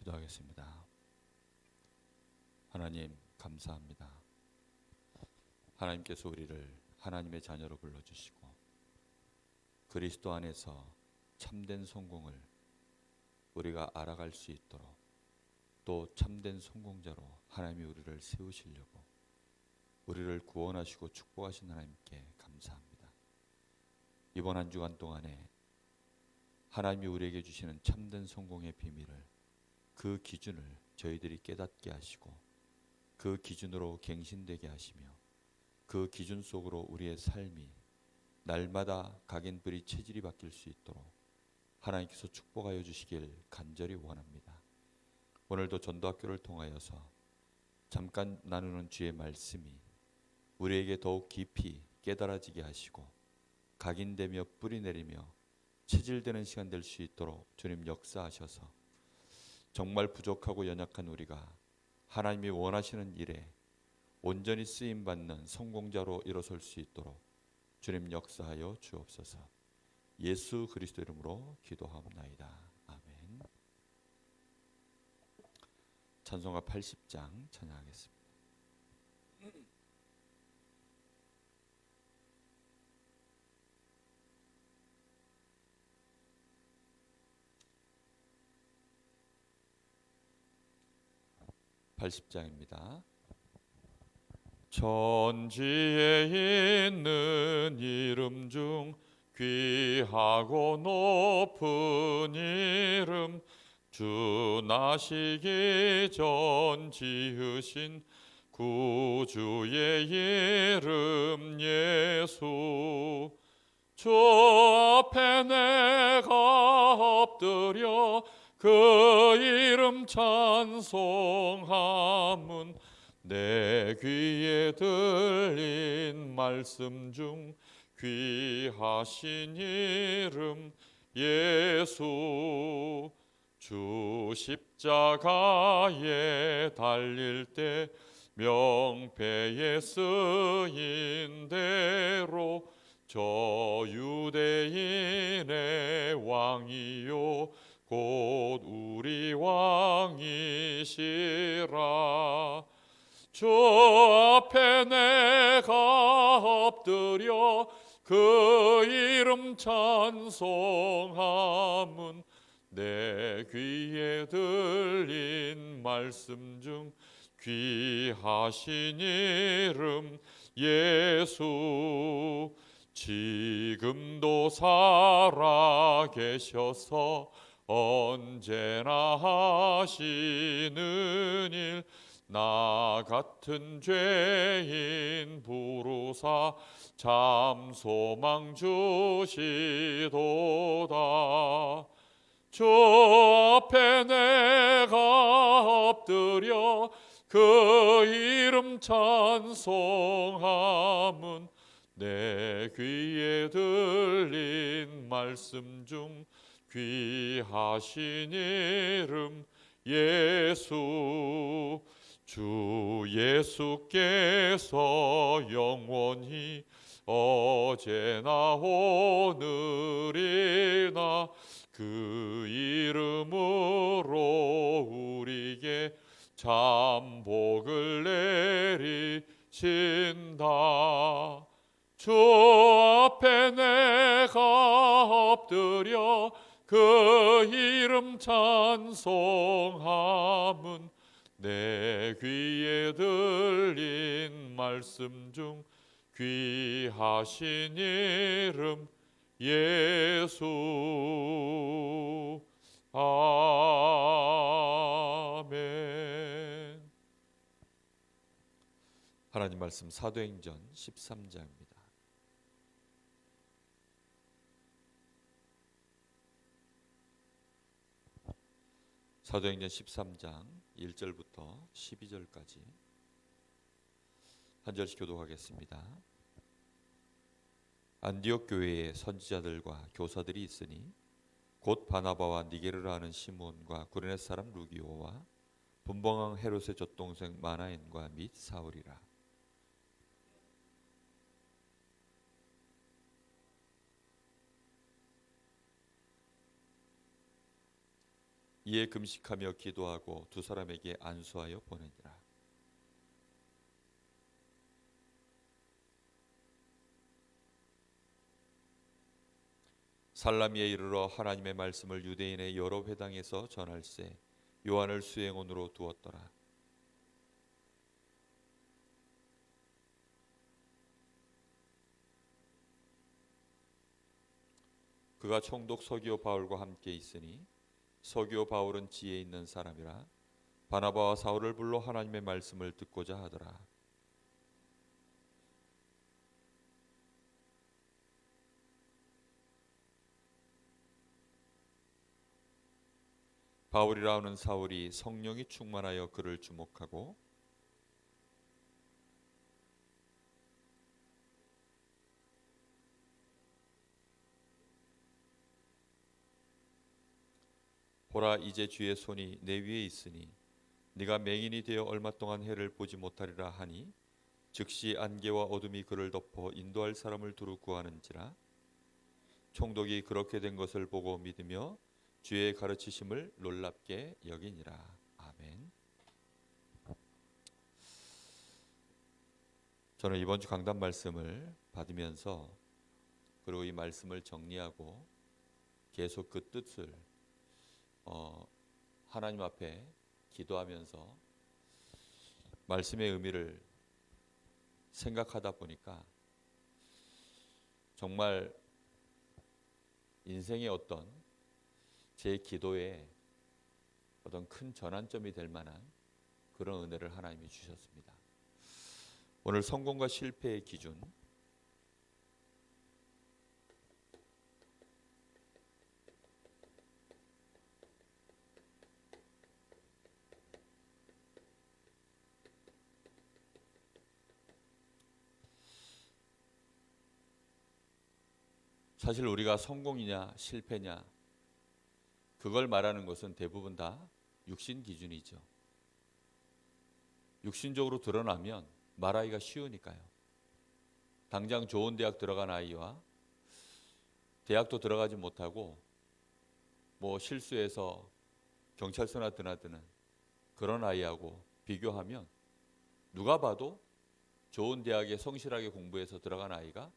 기도하겠습니다. 하나님 감사합니다. 하나님께서 우리를 하나님의 자녀로 불러주시고 그리스도 안에서 참된 성공을 우리가 알아갈 수 있도록 또 참된 성공자로 하나님이 우리를 세우시려고 우리를 구원하시고 축복하신 하나님께 감사합니다. 이번 한 주간 동안에 하나님이 우리에게 주시는 참된 성공의 비밀을, 그 기준을 저희들이 깨닫게 하시고 그 기준으로 갱신되게 하시며 그 기준 속으로 우리의 삶이 날마다 각인불이 체질이 바뀔 수 있도록 하나님께서 축복하여 주시길 간절히 원합니다. 오늘도 전도학교를 통하여서 잠깐 나누는 주의 말씀이 우리에게 더욱 깊이 깨달아지게 하시고 각인되며 뿌리내리며 체질되는 시간 될 수 있도록 주님 역사하셔서 정말 부족하고 연약한 우리가 하나님이 원하시는 일에 온전히 쓰임받는 성공자로 일어설 수 있도록 주님 역사하여 주옵소서. 예수 그리스도 이름으로 기도하옵나이다. 아멘. 찬송가 80장 찬양하겠습니다. 80장입니다. 천지에 있는 이름 중 귀하고 높은 이름, 주 나시기 전 지으신 구주의 이름 예수. 주 앞에 내가 엎드려 그 이름 찬송함은 내 귀에 들린 말씀 중 귀하신 이름 예수. 주 십자가에 달릴 때 명패에 쓰인 대로 저 유대인의 왕이요 곧 우리 왕이시라. 주 앞에 내가 엎드려 그 이름 찬송함은 내 귀에 들린 말씀 중 귀하신 이름 예수. 지금도 살아 계셔서 언제나 하시는 일, 나 같은 죄인 부르사 참 소망 주시도다. 주 앞에 내가 엎드려 그 이름 찬송함은 내 귀에 들린 말씀 중 귀하신 이름 예수. 주 예수께서 영원히 어제나 오늘이나 그 이름으로 우리에게 참 복을 내리신다. 주 앞에 내가 엎드려 그 이름 찬송함은 내 귀에 들린 말씀 중 귀하신 이름 예수. 아멘. 하나님 말씀 사도행전 13장입니다. 사도행전 13장 1절부터 12절까지 한 절씩 교독하겠습니다. 안디옥 교회에 선지자들과 교사들이 있으니 곧 바나바와 니게르라 하는 시몬과 구레네 사람 루기오와 분봉왕 헤롯의 젖동생 마나엔과 및 사울이라. 이에 금식하며 기도하고 두 사람에게 안수하여 보내니라. 살라미에 이르러 하나님의 말씀을 유대인의 여러 회당에서 전할세 요한을 수행원으로 두었더라. 그가 총독 서기오 바울과 함께 있으니 서기오 바울은 지혜 있는 사람이라 바나바와 사울을 불러 하나님의 말씀을 듣고자 하더라. 바울이라 하는 사울이 성령이 충만하여 그를 주목하고 보라 이제 주의 손이 내 위에 있으니 네가 맹인이 되어 얼마 동안 해를 보지 못하리라 하니 즉시 안개와 어둠이 그를 덮어 인도할 사람을 두루 구하는지라. 총독이 그렇게 된 것을 보고 믿으며 주의 가르치심을 놀랍게 여기니라. 아멘. 저는 이번 주 강단 말씀을 받으면서 그리고 이 말씀을 정리하고 계속 그 뜻을 하나님 앞에 기도하면서 말씀의 의미를 생각하다 보니까 정말 인생의 어떤 제 기도에 어떤 큰 전환점이 될 만한 그런 은혜를 하나님이 주셨습니다. 오늘 성공과 실패의 기준, 사실 우리가 성공이냐 실패냐 그걸 말하는 것은 대부분 다 육신 기준이죠. 육신적으로 드러나면 말하기가 쉬우니까요. 당장 좋은 대학 들어간 아이와 대학도 들어가지 못하고 뭐 실수해서 경찰서나 드나드는 그런 아이하고 비교하면 누가 봐도 좋은 대학에 성실하게 공부해서 들어간 아이가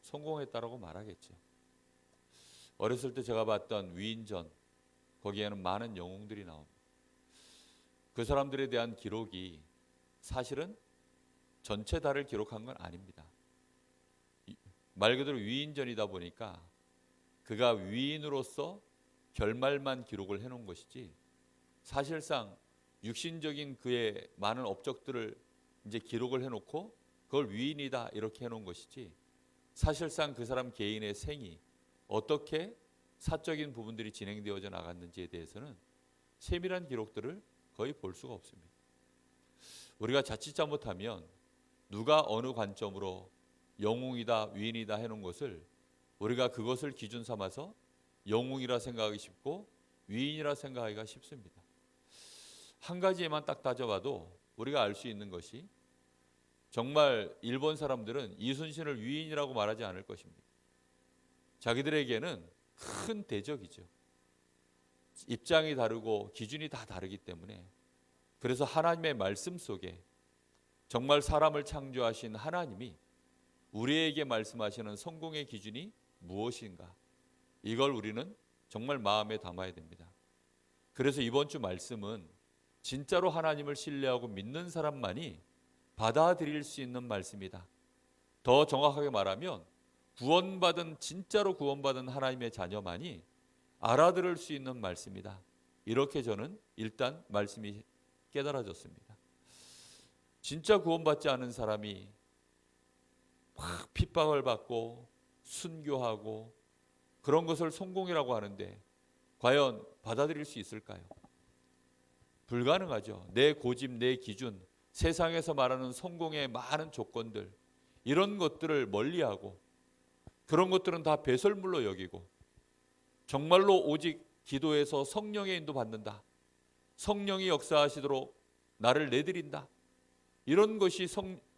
성공했다라고 말하겠죠. 어렸을 때 제가 봤던 위인전, 거기에는 많은 영웅들이 나옵니다. 그 사람들에 대한 기록이 사실은 전체 다를 기록한 건 아닙니다. 말 그대로 위인전이다 보니까 그가 위인으로서 결말만 기록을 해놓은 것이지 사실상 육신적인 그의 많은 업적들을 이제 기록을 해놓고 그걸 위인이다 이렇게 해놓은 것이지 사실상 그 사람 개인의 생이 어떻게 사적인 부분들이 진행되어져 나갔는지에 대해서는 세밀한 기록들을 거의 볼 수가 없습니다. 우리가 자칫 잘못하면 누가 어느 관점으로 영웅이다 위인이다 해놓은 것을 우리가 그것을 기준 삼아서 영웅이라 생각하기 쉽고 위인이라 생각하기가 쉽습니다. 한 가지에만 딱 따져봐도 우리가 알 수 있는 것이 정말 일본 사람들은 이순신을 위인이라고 말하지 않을 것입니다. 자기들에게는 큰 대적이죠. 입장이 다르고 기준이 다 다르기 때문에 그래서 하나님의 말씀 속에 정말 사람을 창조하신 하나님이 우리에게 말씀하시는 성공의 기준이 무엇인가 이걸 우리는 정말 마음에 담아야 됩니다. 그래서 이번 주 말씀은 진짜로 하나님을 신뢰하고 믿는 사람만이 받아들일 수 있는 말씀이다. 더 정확하게 말하면 구원받은 진짜로 구원받은 하나님의 자녀만이 알아들을 수 있는 말씀이다. 이렇게 저는 일단 말씀이 깨달아졌습니다. 진짜 구원받지 않은 사람이 막 핍박을 받고 순교하고 그런 것을 성공이라고 하는데 과연 받아들일 수 있을까요? 불가능하죠. 내 고집, 내 기준, 세상에서 말하는 성공의 많은 조건들 이런 것들을 멀리하고 그런 것들은 다 배설물로 여기고 정말로 오직 기도에서 성령의 인도 받는다. 성령이 역사하시도록 나를 내드린다. 이런 것이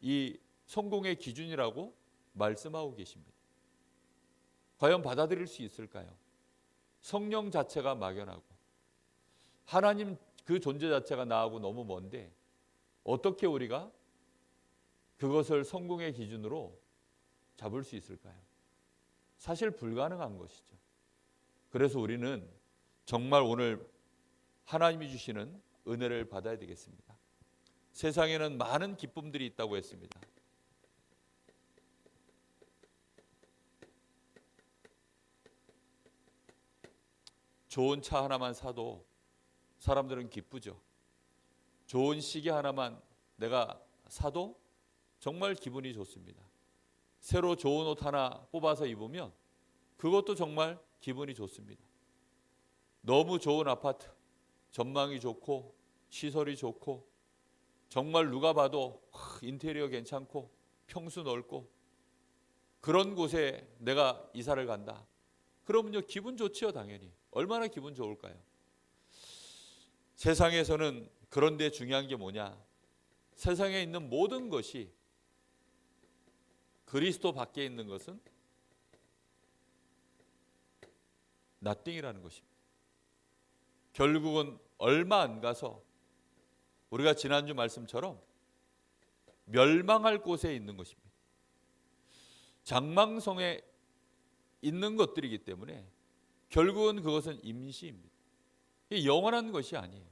이 성공의 기준이라고 말씀하고 계십니다. 과연 받아들일 수 있을까요? 성령 자체가 막연하고 하나님 그 존재 자체가 나하고 너무 먼데 어떻게 우리가 그것을 성공의 기준으로 잡을 수 있을까요? 사실 불가능한 것이죠. 그래서 우리는 정말 오늘 하나님이 주시는 은혜를 받아야 되겠습니다. 세상에는 많은 기쁨들이 있다고 했습니다. 좋은 차 하나만 사도 사람들은 기쁘죠. 좋은 시계 하나만 내가 사도 정말 기분이 좋습니다. 새로 좋은 옷 하나 뽑아서 입으면 그것도 정말 기분이 좋습니다. 너무 좋은 아파트, 전망이 좋고 시설이 좋고 정말 누가 봐도 인테리어 괜찮고 평수 넓고 그런 곳에 내가 이사를 간다. 그러면요 기분 좋지요. 당연히. 얼마나 기분 좋을까요? 세상에서는 그런데 중요한 게 뭐냐? 세상에 있는 모든 것이 그리스도 밖에 있는 것은 nothing이라는 것입니다. 결국은 얼마 안 가서 우리가 지난주 말씀처럼 멸망할 곳에 있는 것입니다. 장망성에 있는 것들이기 때문에 결국은 그것은 임시입니다. 영원한 것이 아니에요.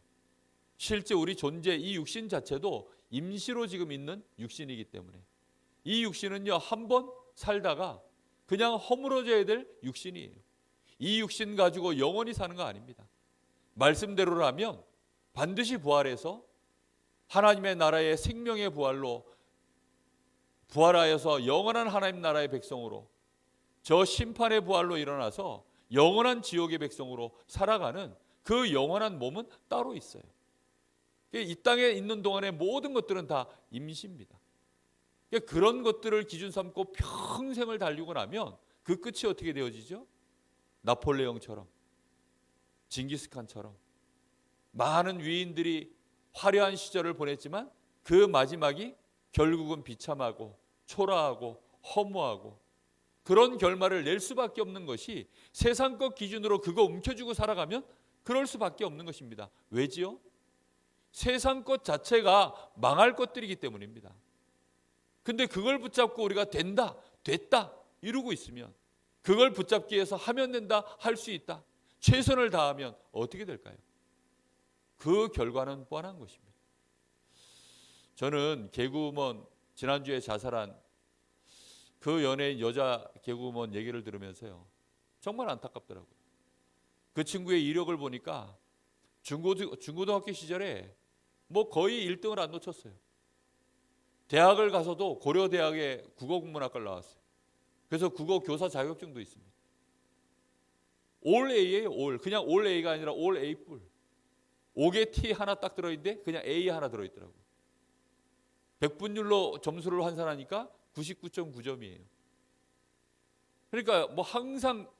실제 우리 존재 이 육신 자체도 임시로 지금 있는 육신이기 때문에 이 육신은요 한번 살다가 그냥 허물어져야 될 육신이에요. 이 육신 가지고 영원히 사는 거 아닙니다. 말씀대로라면 반드시 부활해서 하나님의 나라의 생명의 부활로 부활하여서 영원한 하나님 나라의 백성으로 저 심판의 부활로 일어나서 영원한 지옥의 백성으로 살아가는 그 영원한 몸은 따로 있어요. 이 땅에 있는 동안의 모든 것들은 다 임시입니다. 그런 것들을 기준 삼고 평생을 달리고 나면 그 끝이 어떻게 되어지죠? 나폴레옹처럼 징기스칸처럼 많은 위인들이 화려한 시절을 보냈지만 그 마지막이 결국은 비참하고 초라하고 허무하고 그런 결말을 낼 수밖에 없는 것이 세상 것 기준으로 그거 움켜쥐고 살아가면 그럴 수밖에 없는 것입니다. 왜지요? 세상 것 자체가 망할 것들이기 때문입니다. 근데 그걸 붙잡고 우리가 된다, 됐다 이러고 있으면 그걸 붙잡기 위해서 하면 된다, 할 수 있다. 최선을 다하면 어떻게 될까요? 그 결과는 뻔한 것입니다. 저는 개그우먼 지난주에 자살한 그 연예인 여자 개그우먼 얘기를 들으면서요. 정말 안타깝더라고요. 그 친구의 이력을 보니까 중고등학교 시절에 뭐 거의 1등을 안 놓쳤어요. 대학을 가서도 고려대학의 국어국문학과를 나왔어요. 그래서 국어 교사 자격증도 있습니다. 올 A예요. 올. 그냥 올 A가 아니라 올 A 뿔. 5개 T 하나 딱 들어있는데 그냥 A 하나 들어있더라고요. 100분율로 점수를 환산하니까 99.9점이에요. 그러니까 뭐 항상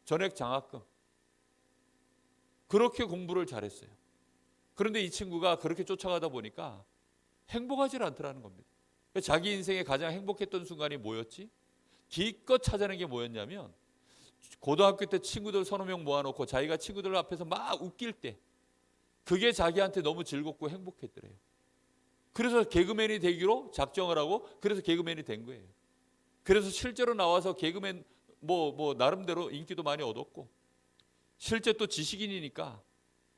전액 장학금. 그렇게 공부를 잘했어요. 그런데 이 친구가 그렇게 쫓아가다 보니까 행복하지 않더라는 겁니다. 자기 인생에 가장 행복했던 순간이 뭐였지? 기껏 찾아낸 게 뭐였냐면 고등학교 때 친구들 서너 명 모아놓고 자기가 친구들 앞에서 막 웃길 때 그게 자기한테 너무 즐겁고 행복했더래요. 그래서 개그맨이 되기로 작정을 하고 그래서 개그맨이 된 거예요. 그래서 실제로 나와서 개그맨 뭐 나름대로 인기도 많이 얻었고 실제 또 지식인이니까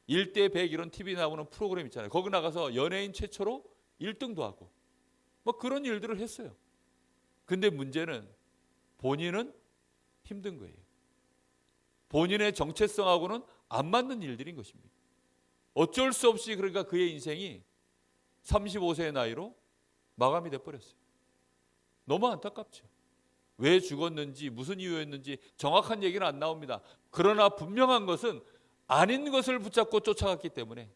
1대 100 이런 TV 나오는 프로그램 있잖아요. 거기 나가서 연예인 최초로 1등도 하고 뭐 그런 일들을 했어요. 근데 문제는 본인은 힘든 거예요. 본인의 정체성하고는 안 맞는 일들인 것입니다. 어쩔 수 없이 그러니까 그의 인생이 35세의 나이로 마감이 돼버렸어요. 너무 안타깝죠. 왜 죽었는지 무슨 이유였는지 정확한 얘기는 안 나옵니다. 그러나 분명한 것은 아닌 것을 붙잡고 쫓아갔기 때문에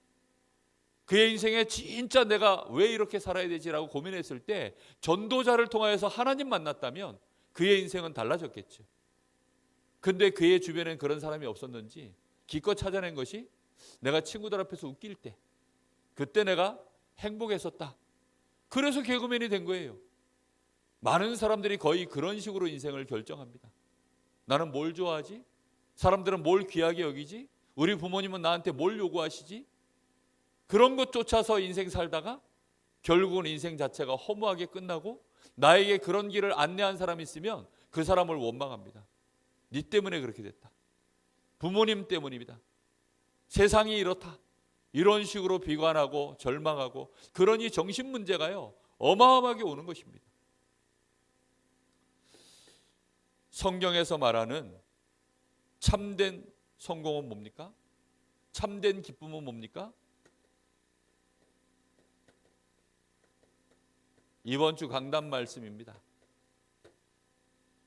그의 인생에 진짜 내가 왜 이렇게 살아야 되지라고 고민했을 때 전도자를 통하여서 하나님 만났다면 그의 인생은 달라졌겠죠. 근데 그의 주변엔 그런 사람이 없었는지 기껏 찾아낸 것이 내가 친구들 앞에서 웃길 때 그때 내가 행복했었다. 그래서 개그맨이 된 거예요. 많은 사람들이 거의 그런 식으로 인생을 결정합니다. 나는 뭘 좋아하지? 사람들은 뭘 귀하게 여기지? 우리 부모님은 나한테 뭘 요구하시지? 그런 것 쫓아서 인생 살다가 결국은 인생 자체가 허무하게 끝나고, 나에게 그런 길을 안내한 사람이 있으면 그 사람을 원망합니다. 네 때문에 그렇게 됐다. 부모님 때문입니다. 세상이 이렇다. 이런 식으로 비관하고 절망하고, 그러니 정신 문제가요 어마어마하게 오는 것입니다. 성경에서 말하는 참된 성공은 뭡니까? 참된 기쁨은 뭡니까? 이번 주 강단 말씀입니다.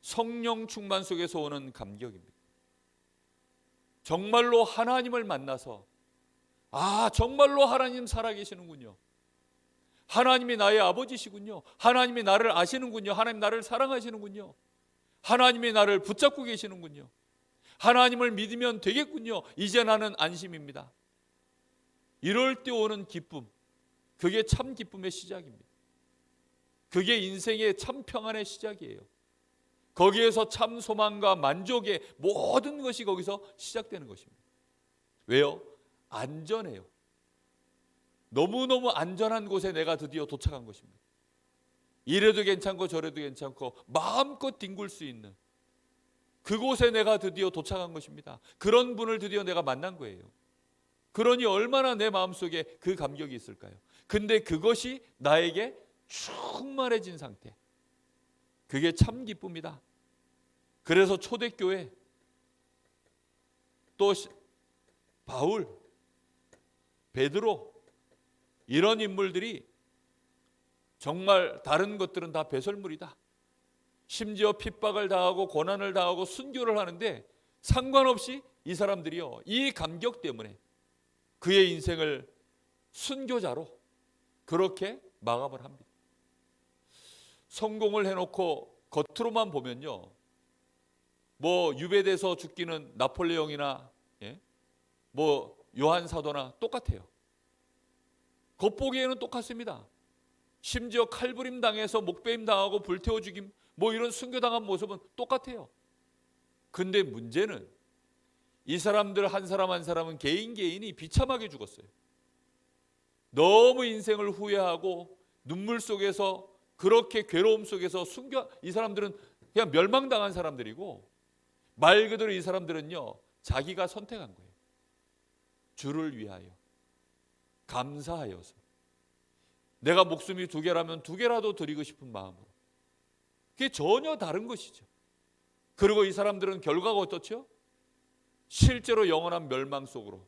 성령 충만 속에서 오는 감격입니다. 정말로 하나님을 만나서, 정말로 하나님 살아계시는군요. 하나님이 나의 아버지시군요. 하나님이 나를 아시는군요. 하나님 나를 사랑하시는군요. 하나님이 나를 붙잡고 계시는군요. 하나님을 믿으면 되겠군요. 이제 나는 안심입니다. 이럴 때 오는 기쁨, 그게 참 기쁨의 시작입니다. 그게 인생의 참 평안의 시작이에요. 거기에서 참 소망과 만족의 모든 것이 거기서 시작되는 것입니다. 왜요? 안전해요. 너무너무 안전한 곳에 내가 드디어 도착한 것입니다. 이래도 괜찮고 저래도 괜찮고 마음껏 뒹굴 수 있는 그곳에 내가 드디어 도착한 것입니다. 그런 분을 드디어 내가 만난 거예요. 그러니 얼마나 내 마음속에 그 감격이 있을까요? 근데 그것이 나에게 충만해진 상태, 그게 참 기쁨이다. 그래서 초대교회, 또 바울, 베드로, 이런 인물들이 정말 다른 것들은 다 배설물이다. 심지어 핍박을 당하고 고난을 당하고 순교를 하는데 상관없이 이 사람들이요, 이 감격 때문에 그의 인생을 순교자로 그렇게 마감을 합니다. 성공을 해놓고 겉으로만 보면요, 뭐 유배돼서 죽기는 나폴레옹이나 뭐 요한 사도나 똑같아요. 겉보기에는 똑같습니다. 심지어 칼부림 당해서 목베임 당하고 불태워 죽임, 뭐 이런 순교당한 모습은 똑같아요. 근데 문제는 이 사람들 한 사람 한 사람은 개인이 비참하게 죽었어요. 너무 인생을 후회하고 눈물 속에서, 그렇게 괴로움 속에서 이 사람들은 그냥 멸망당한 사람들이고, 말 그대로 이 사람들은요, 자기가 선택한 거예요. 주를 위하여, 감사하여서, 내가 목숨이 2개라면 2개라도 드리고 싶은 마음으로. 그게 전혀 다른 것이죠. 그리고 이 사람들은 결과가 어떻죠? 실제로 영원한 멸망 속으로,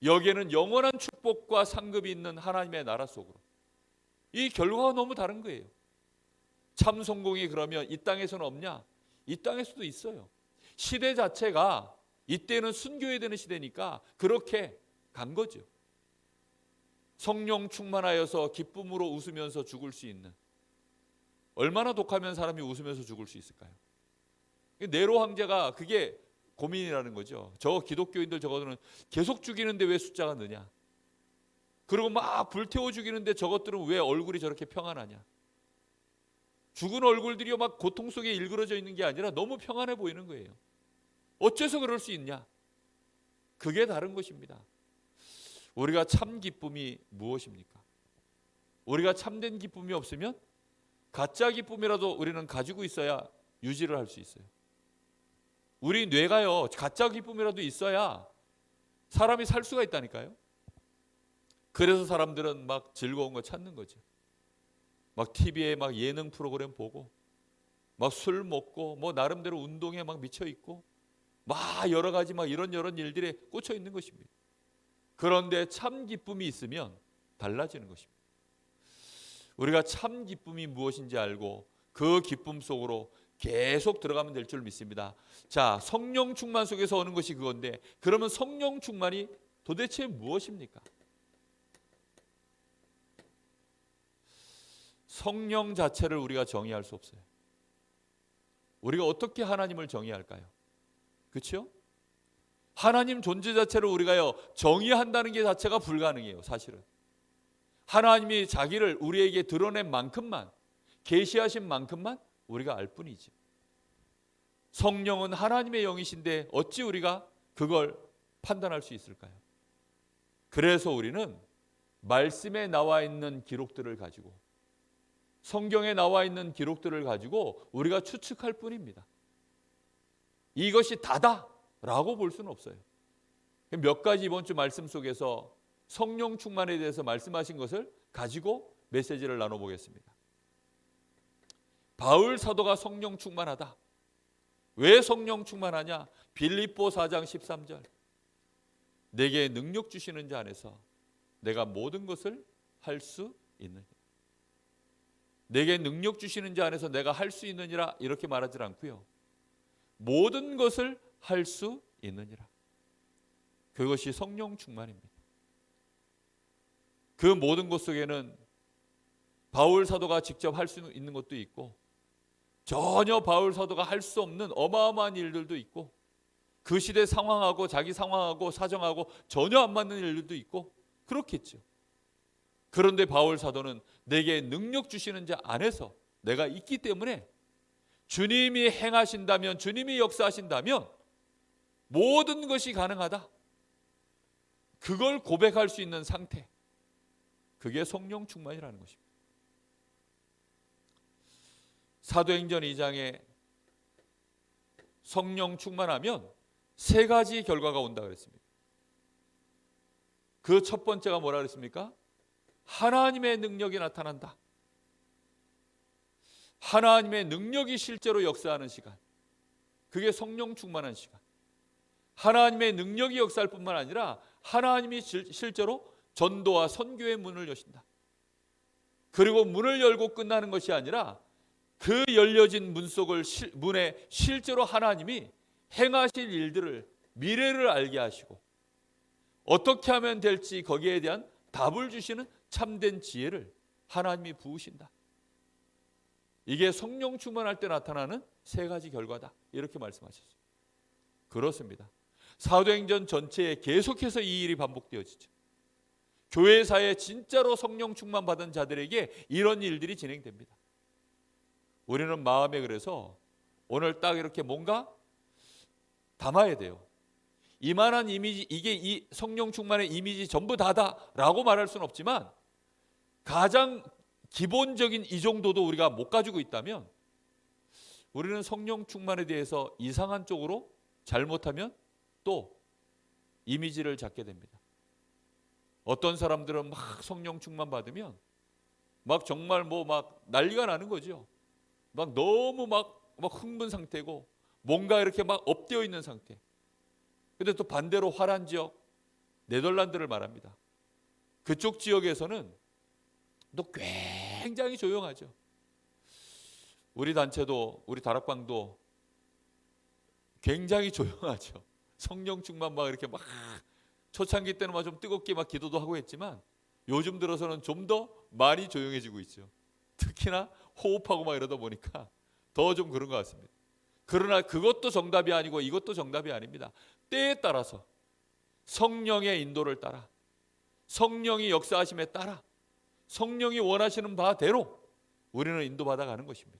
여기에는 영원한 축복과 상급이 있는 하나님의 나라 속으로. 이 결과가 너무 다른 거예요. 참 성공이 그러면 이 땅에서는 없냐? 이 땅에서도 있어요. 시대 자체가 이때는 순교해야 되는 시대니까 그렇게 간 거죠. 성령 충만하여서 기쁨으로 웃으면서 죽을 수 있는, 얼마나 독하면 사람이 웃으면서 죽을 수 있을까요? 네로 황제가 그게 고민이라는 거죠. 저 기독교인들 저거들은 계속 죽이는데 왜 숫자가 느냐? 그리고 막 불태워 죽이는데 저것들은 왜 얼굴이 저렇게 평안하냐? 죽은 얼굴들이 막 고통 속에 일그러져 있는 게 아니라 너무 평안해 보이는 거예요. 어째서 그럴 수 있냐? 그게 다른 것입니다. 우리가 참 기쁨이 무엇입니까? 우리가 참된 기쁨이 없으면 가짜 기쁨이라도 우리는 가지고 있어야 유지를 할 수 있어요. 우리 뇌가요, 가짜 기쁨이라도 있어야 사람이 살 수가 있다니까요. 그래서 사람들은 막 즐거운 거 찾는 거죠. 막 TV에 막 예능 프로그램 보고, 막 술 먹고, 뭐 나름대로 운동에 막 미쳐 있고, 막 여러 가지 막 이런 일들에 꽂혀 있는 것입니다. 그런데 참 기쁨이 있으면 달라지는 것입니다. 우리가 참 기쁨이 무엇인지 알고 그 기쁨 속으로 계속 들어가면 될 줄 믿습니다. 자, 성령 충만 속에서 오는 것이 그건데, 그러면 성령 충만이 도대체 무엇입니까? 성령 자체를 우리가 정의할 수 없어요. 우리가 어떻게 하나님을 정의할까요? 그렇죠? 하나님 존재 자체를 우리가요, 정의한다는 게 자체가 불가능해요. 사실은 하나님이 자기를 우리에게 드러낸 만큼만, 계시하신 만큼만 우리가 알 뿐이지. 성령은 하나님의 영이신데 어찌 우리가 그걸 판단할 수 있을까요? 그래서 우리는 말씀에 나와 있는 기록들을 가지고, 성경에 나와 있는 기록들을 가지고 우리가 추측할 뿐입니다. 이것이 다다라고 볼 수는 없어요. 몇 가지 이번 주 말씀 속에서 성령 충만에 대해서 말씀하신 것을 가지고 메시지를 나눠보겠습니다. 바울 사도가 성령 충만하다. 왜 성령 충만하냐? 빌립보 4장 13절. 내게 능력 주시는 자 안에서 내가 모든 것을 할 수 있느니라. 내게 능력 주시는 자 안에서 내가 할 수 있느니라 이렇게 말하지 않고요. 모든 것을 할 수 있느니라. 그것이 성령 충만입니다. 그 모든 것 속에는 바울 사도가 직접 할 수 있는 것도 있고, 전혀 바울 사도가 할 수 없는 어마어마한 일들도 있고, 그 시대 상황하고 자기 상황하고 사정하고 전혀 안 맞는 일들도 있고 그렇겠죠. 그런데 바울 사도는 내게 능력 주시는 자 안에서 내가 있기 때문에, 주님이 행하신다면, 주님이 역사하신다면 모든 것이 가능하다. 그걸 고백할 수 있는 상태, 그게 성령 충만이라는 것입니다. 사도행전 2장에 성령 충만하면 세 가지 결과가 온다 그랬습니다. 그 첫 번째가 뭐라 그랬습니까? 하나님의 능력이 나타난다. 하나님의 능력이 실제로 역사하는 시간, 그게 성령 충만한 시간. 하나님의 능력이 역사할 뿐만 아니라 하나님이 실제로 전도와 선교의 문을 여신다. 그리고 문을 열고 끝나는 것이 아니라 그 열려진 문에 실제로 하나님이 행하실 일들을, 미래를 알게 하시고 어떻게 하면 될지 거기에 대한 답을 주시는 참된 지혜를 하나님이 부으신다. 이게 성령 충만할 때 나타나는 세 가지 결과다, 이렇게 말씀하셨어요. 그렇습니다. 사도행전 전체에 계속해서 이 일이 반복되어지죠. 교회사에 진짜로 성령 충만 받은 자들에게 이런 일들이 진행됩니다. 우리는 마음에, 그래서 오늘 딱 이렇게 뭔가 담아야 돼요. 이만한 이미지, 이게 이 성령 충만의 이미지 전부 다다라고 말할 수는 없지만, 가장 기본적인 이 정도도 우리가 못 가지고 있다면 우리는 성령 충만에 대해서 이상한 쪽으로 잘못하면 또 이미지를 잡게 됩니다. 어떤 사람들은 막 성령 충만 받으면 막 정말 막 난리가 나는 거죠. 막 너무 막 흥분 상태고 뭔가 이렇게 막 업되어 있는 상태. 근데 또 반대로 화란 지역, 네덜란드를 말합니다. 그쪽 지역에서는 또 굉장히 조용하죠. 우리 단체도, 우리 다락방도 굉장히 조용하죠. 성령 충만 막 이렇게 막 초창기 때는 막 좀 뜨겁게 막 기도도 하고 했지만 요즘 들어서는 좀 더 많이 조용해지고 있죠. 특히나 호흡하고 막 이러다 보니까 더 좀 그런 것 같습니다. 그러나 그것도 정답이 아니고 이것도 정답이 아닙니다. 때에 따라서 성령의 인도를 따라, 성령이 역사하심에 따라, 성령이 원하시는 바대로 우리는 인도받아 가는 것입니다.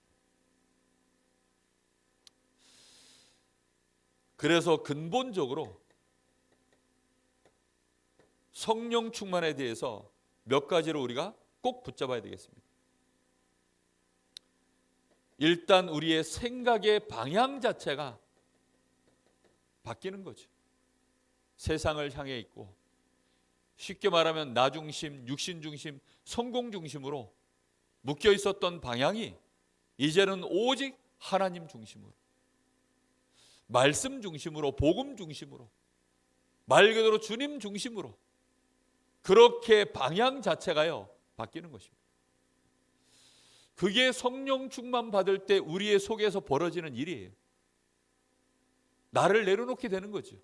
그래서 근본적으로 성령 충만에 대해서 몇 가지를 우리가 꼭 붙잡아야 되겠습니다. 일단 우리의 생각의 방향 자체가 바뀌는 거죠. 세상을 향해 있고, 쉽게 말하면 나 중심, 육신 중심, 성공 중심으로 묶여 있었던 방향이 이제는 오직 하나님 중심으로, 말씀 중심으로, 복음 중심으로, 말 그대로 주님 중심으로, 그렇게 방향 자체가요 바뀌는 것입니다. 그게 성령 충만 받을 때 우리의 속에서 벌어지는 일이에요. 나를 내려놓게 되는 거죠.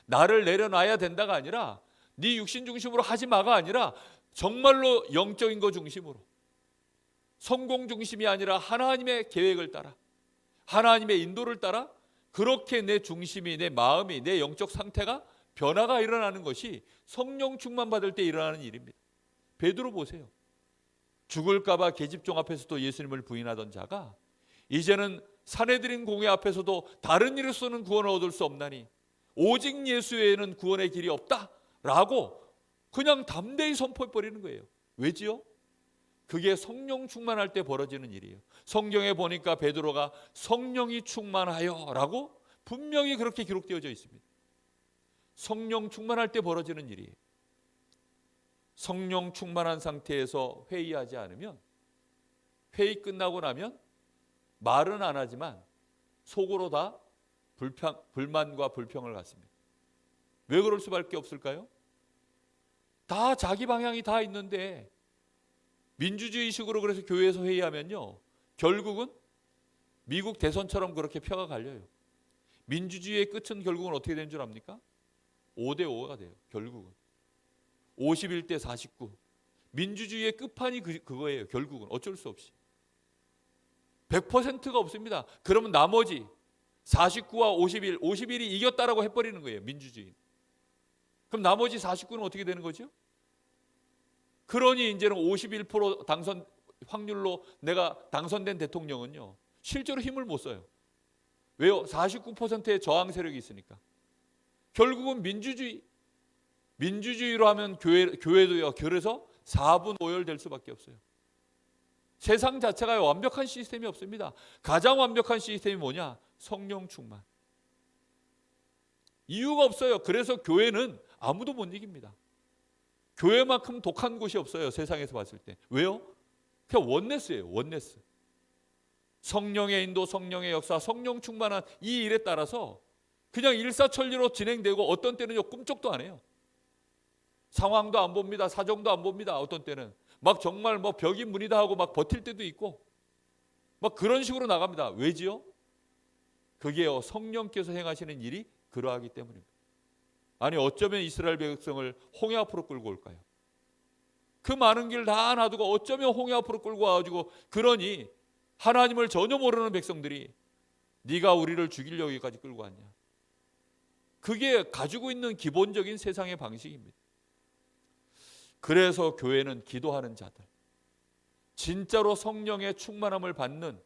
나를 내려놔야 된다가 아니라, 네 육신 중심으로 하지 마가 아니라 정말로 영적인 거 중심으로, 성공 중심이 아니라 하나님의 계획을 따라, 하나님의 인도를 따라, 그렇게 내 중심이, 내 마음이, 내 영적 상태가 변화가 일어나는 것이 성령 충만 받을 때 일어나는 일입니다. 베드로 보세요. 죽을까 봐 계집종 앞에서도 예수님을 부인하던 자가 이제는 사내들인 공회 앞에서도 다른 이로서는 구원을 얻을 수 없나니 오직 예수 외에는 구원의 길이 없다라고 그냥 담대히 선포해버리는 거예요. 왜지요? 그게 성령 충만할 때 벌어지는 일이에요. 성경에 보니까 베드로가 성령이 충만하여 라고 분명히 그렇게 기록되어져 있습니다. 성령 충만할 때 벌어지는 일이에요. 성령 충만한 상태에서 회의하지 않으면, 회의 끝나고 나면 말은 안 하지만 속으로 다 불만과 불평을 갖습니다. 왜 그럴 수밖에 없을까요? 다 자기 방향이 다 있는데, 민주주의식으로 그래서 교회에서 회의하면요, 결국은 미국 대선처럼 그렇게 표가 갈려요. 민주주의의 끝은 결국은 어떻게 되는 줄 압니까? 5대5가 돼요. 결국은 51대 49. 민주주의의 끝판이 그거예요. 결국은 어쩔 수 없이 100%가 없습니다. 그러면 나머지 49와 51, 51이 이겼다라고 해버리는 거예요. 민주주의. 그럼 나머지 49는 어떻게 되는 거죠? 그러니 이제는 51% 당선 확률로 내가 당선된 대통령은요, 실제로 힘을 못 써요. 왜요? 49%의 저항 세력이 있으니까. 결국은 민주주의로 하면 교회도요, 그래서 4분 오열될 수밖에 없어요. 세상 자체가 완벽한 시스템이 없습니다. 가장 완벽한 시스템이 뭐냐? 성령 충만. 이유가 없어요. 그래서 교회는 아무도 못 이깁니다. 교회만큼 독한 곳이 없어요. 세상에서 봤을 때. 왜요? 그냥 원네스예요. 원네스. 성령의 인도, 성령의 역사, 성령 충만한 이 일에 따라서 그냥 일사천리로 진행되고, 어떤 때는요 꿈쩍도 안 해요. 상황도 안 봅니다. 사정도 안 봅니다. 어떤 때는 막 정말 뭐 벽이 문이다 하고 막 버틸 때도 있고, 막 그런 식으로 나갑니다. 왜지요? 그게요, 성령께서 행하시는 일이 그러하기 때문입니다. 아니, 어쩌면 이스라엘 백성을 홍해 앞으로 끌고 올까요? 그 많은 길 다 놔두고 어쩌면 홍해 앞으로 끌고 와가지고, 그러니 하나님을 전혀 모르는 백성들이 네가 우리를 죽이려고 여기까지 끌고 왔냐. 그게 가지고 있는 기본적인 세상의 방식입니다. 그래서 교회는 기도하는 자들, 진짜로 성령의 충만함을 받는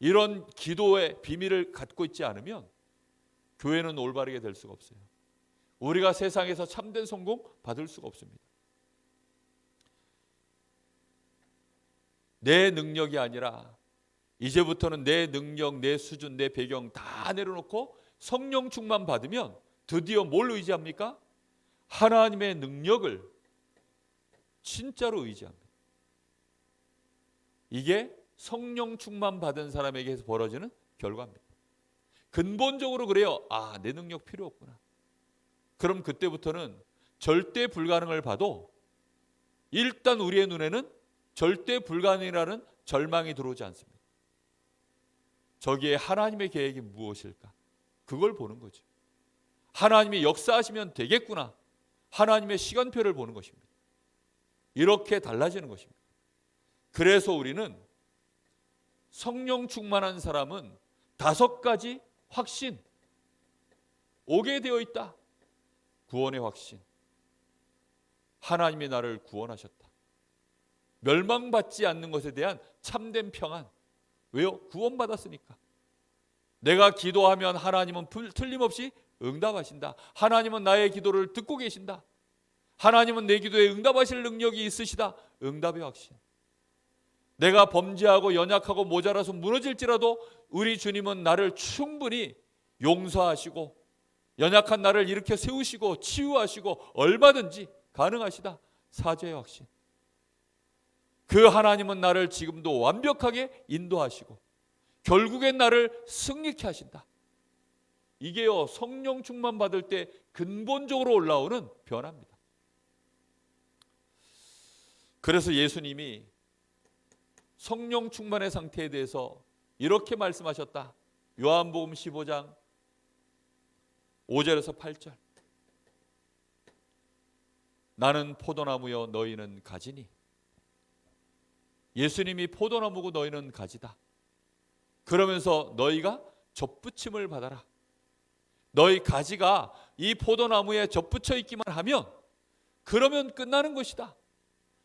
이런 기도의 비밀을 갖고 있지 않으면 교회는 올바르게 될 수가 없어요. 우리가 세상에서 참된 성공 받을 수가 없습니다. 내 능력이 아니라 이제부터는 내 능력, 내 수준, 내 배경 다 내려놓고 성령 충만 받으면 드디어 뭘 의지합니까? 하나님의 능력을 진짜로 의지합니다. 이게 성령 충만 받은 사람에게서 벌어지는 결과입니다. 근본적으로 그래요. 아, 내 능력 필요 없구나. 그럼 그때부터는 절대 불가능을 봐도 일단 우리의 눈에는 절대 불가능이라는 절망이 들어오지 않습니다. 저기에 하나님의 계획이 무엇일까? 그걸 보는 거죠. 하나님이 역사하시면 되겠구나. 하나님의 시간표를 보는 것입니다. 이렇게 달라지는 것입니다. 그래서 우리는 성령 충만한 사람은 5가지 확신, 오게 되어 있다. 구원의 확신. 하나님이 나를 구원하셨다. 멸망받지 않는 것에 대한 참된 평안. 왜요? 구원받았으니까. 내가 기도하면 하나님은 틀림없이 응답하신다. 하나님은 나의 기도를 듣고 계신다. 하나님은 내 기도에 응답하실 능력이 있으시다. 응답의 확신. 내가 범죄하고 연약하고 모자라서 무너질지라도 우리 주님은 나를 충분히 용서하시고 연약한 나를 일으켜 세우시고 치유하시고 얼마든지 가능하시다. 사죄의 확신. 그 하나님은 나를 지금도 완벽하게 인도하시고 결국엔 나를 승리케 하신다. 이게요, 성령 충만 받을 때 근본적으로 올라오는 변화입니다. 그래서 예수님이 성령 충만의 상태에 대해서 이렇게 말씀하셨다. 요한복음 15장 5절에서 8절. 나는 포도나무여 너희는 가지니. 예수님이 포도나무고 너희는 가지다. 그러면서 너희가 접붙임을 받아라. 너희 가지가 이 포도나무에 접붙여 있기만 하면 그러면 끝나는 것이다.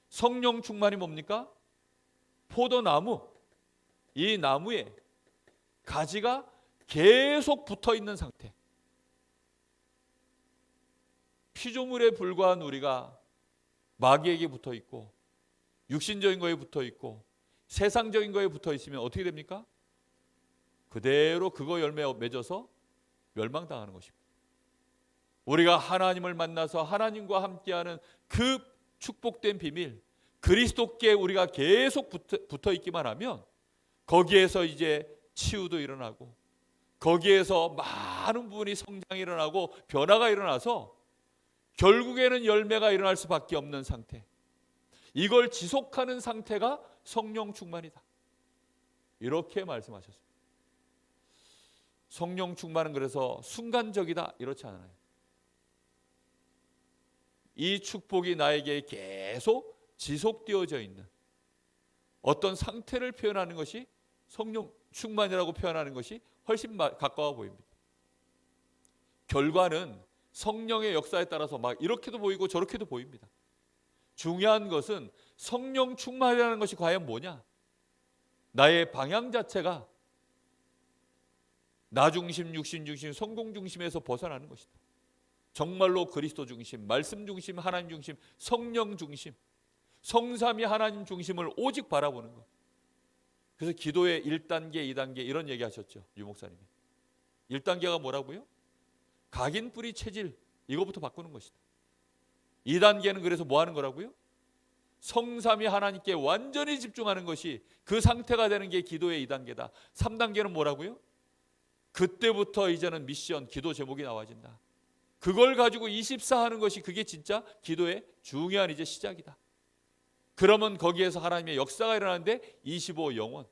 성령 충만이 뭡니까? 포도나무, 이 나무에 가지가 계속 붙어 있는 상태. 피조물에 불과한 우리가 마귀에게 붙어 있고 육신적인 거에 붙어 있고 세상적인 거에 붙어 있으면 어떻게 됩니까? 그대로 그거 열매 맺어서 멸망당하는 것입니다. 우리가 하나님을 만나서 하나님과 함께하는 그 축복된 비밀, 그리스도께 우리가 계속 붙어 있기만 하면 거기에서 이제 치유도 일어나고 거기에서 많은 부분이 성장이 일어나고 변화가 일어나서 결국에는 열매가 일어날 수밖에 없는 상태, 이걸 지속하는 상태가 성령 충만이다, 이렇게 말씀하셨습니다. 성령 충만은 그래서 순간적이다, 이렇지 않아요. 이 축복이 나에게 계속 지속되어져 있는 어떤 상태를 표현하는 것이 성령 충만이라고 표현하는 것이 훨씬 가까워 보입니다. 결과는 성령의 역사에 따라서 막 이렇게도 보이고 저렇게도 보입니다. 중요한 것은 성령 충만이라는 것이 과연 뭐냐? 나의 방향 자체가 나 중심, 육신 중심, 성공 중심에서 벗어나는 것이다. 정말로 그리스도 중심, 말씀 중심, 하나님 중심, 성령 중심, 성삼위 하나님 중심을 오직 바라보는 것. 그래서 기도의 1단계, 2단계 이런 얘기 하셨죠, 유 목사님이. 1단계가 뭐라고요? 각인 뿌리 체질, 이거부터 바꾸는 것이다. 2단계는 그래서 뭐 하는 거라고요? 성삼위 하나님께 완전히 집중하는 것이 그 상태가 되는 게 기도의 2단계다. 3단계는 뭐라고요? 그때부터 이제는 미션, 기도 제목이 나와진다. 그걸 가지고 24 하는 것이 그게 진짜 기도의 중요한 이제 시작이다. 그러면 거기에서 하나님의 역사가 일어나는데 25 영원,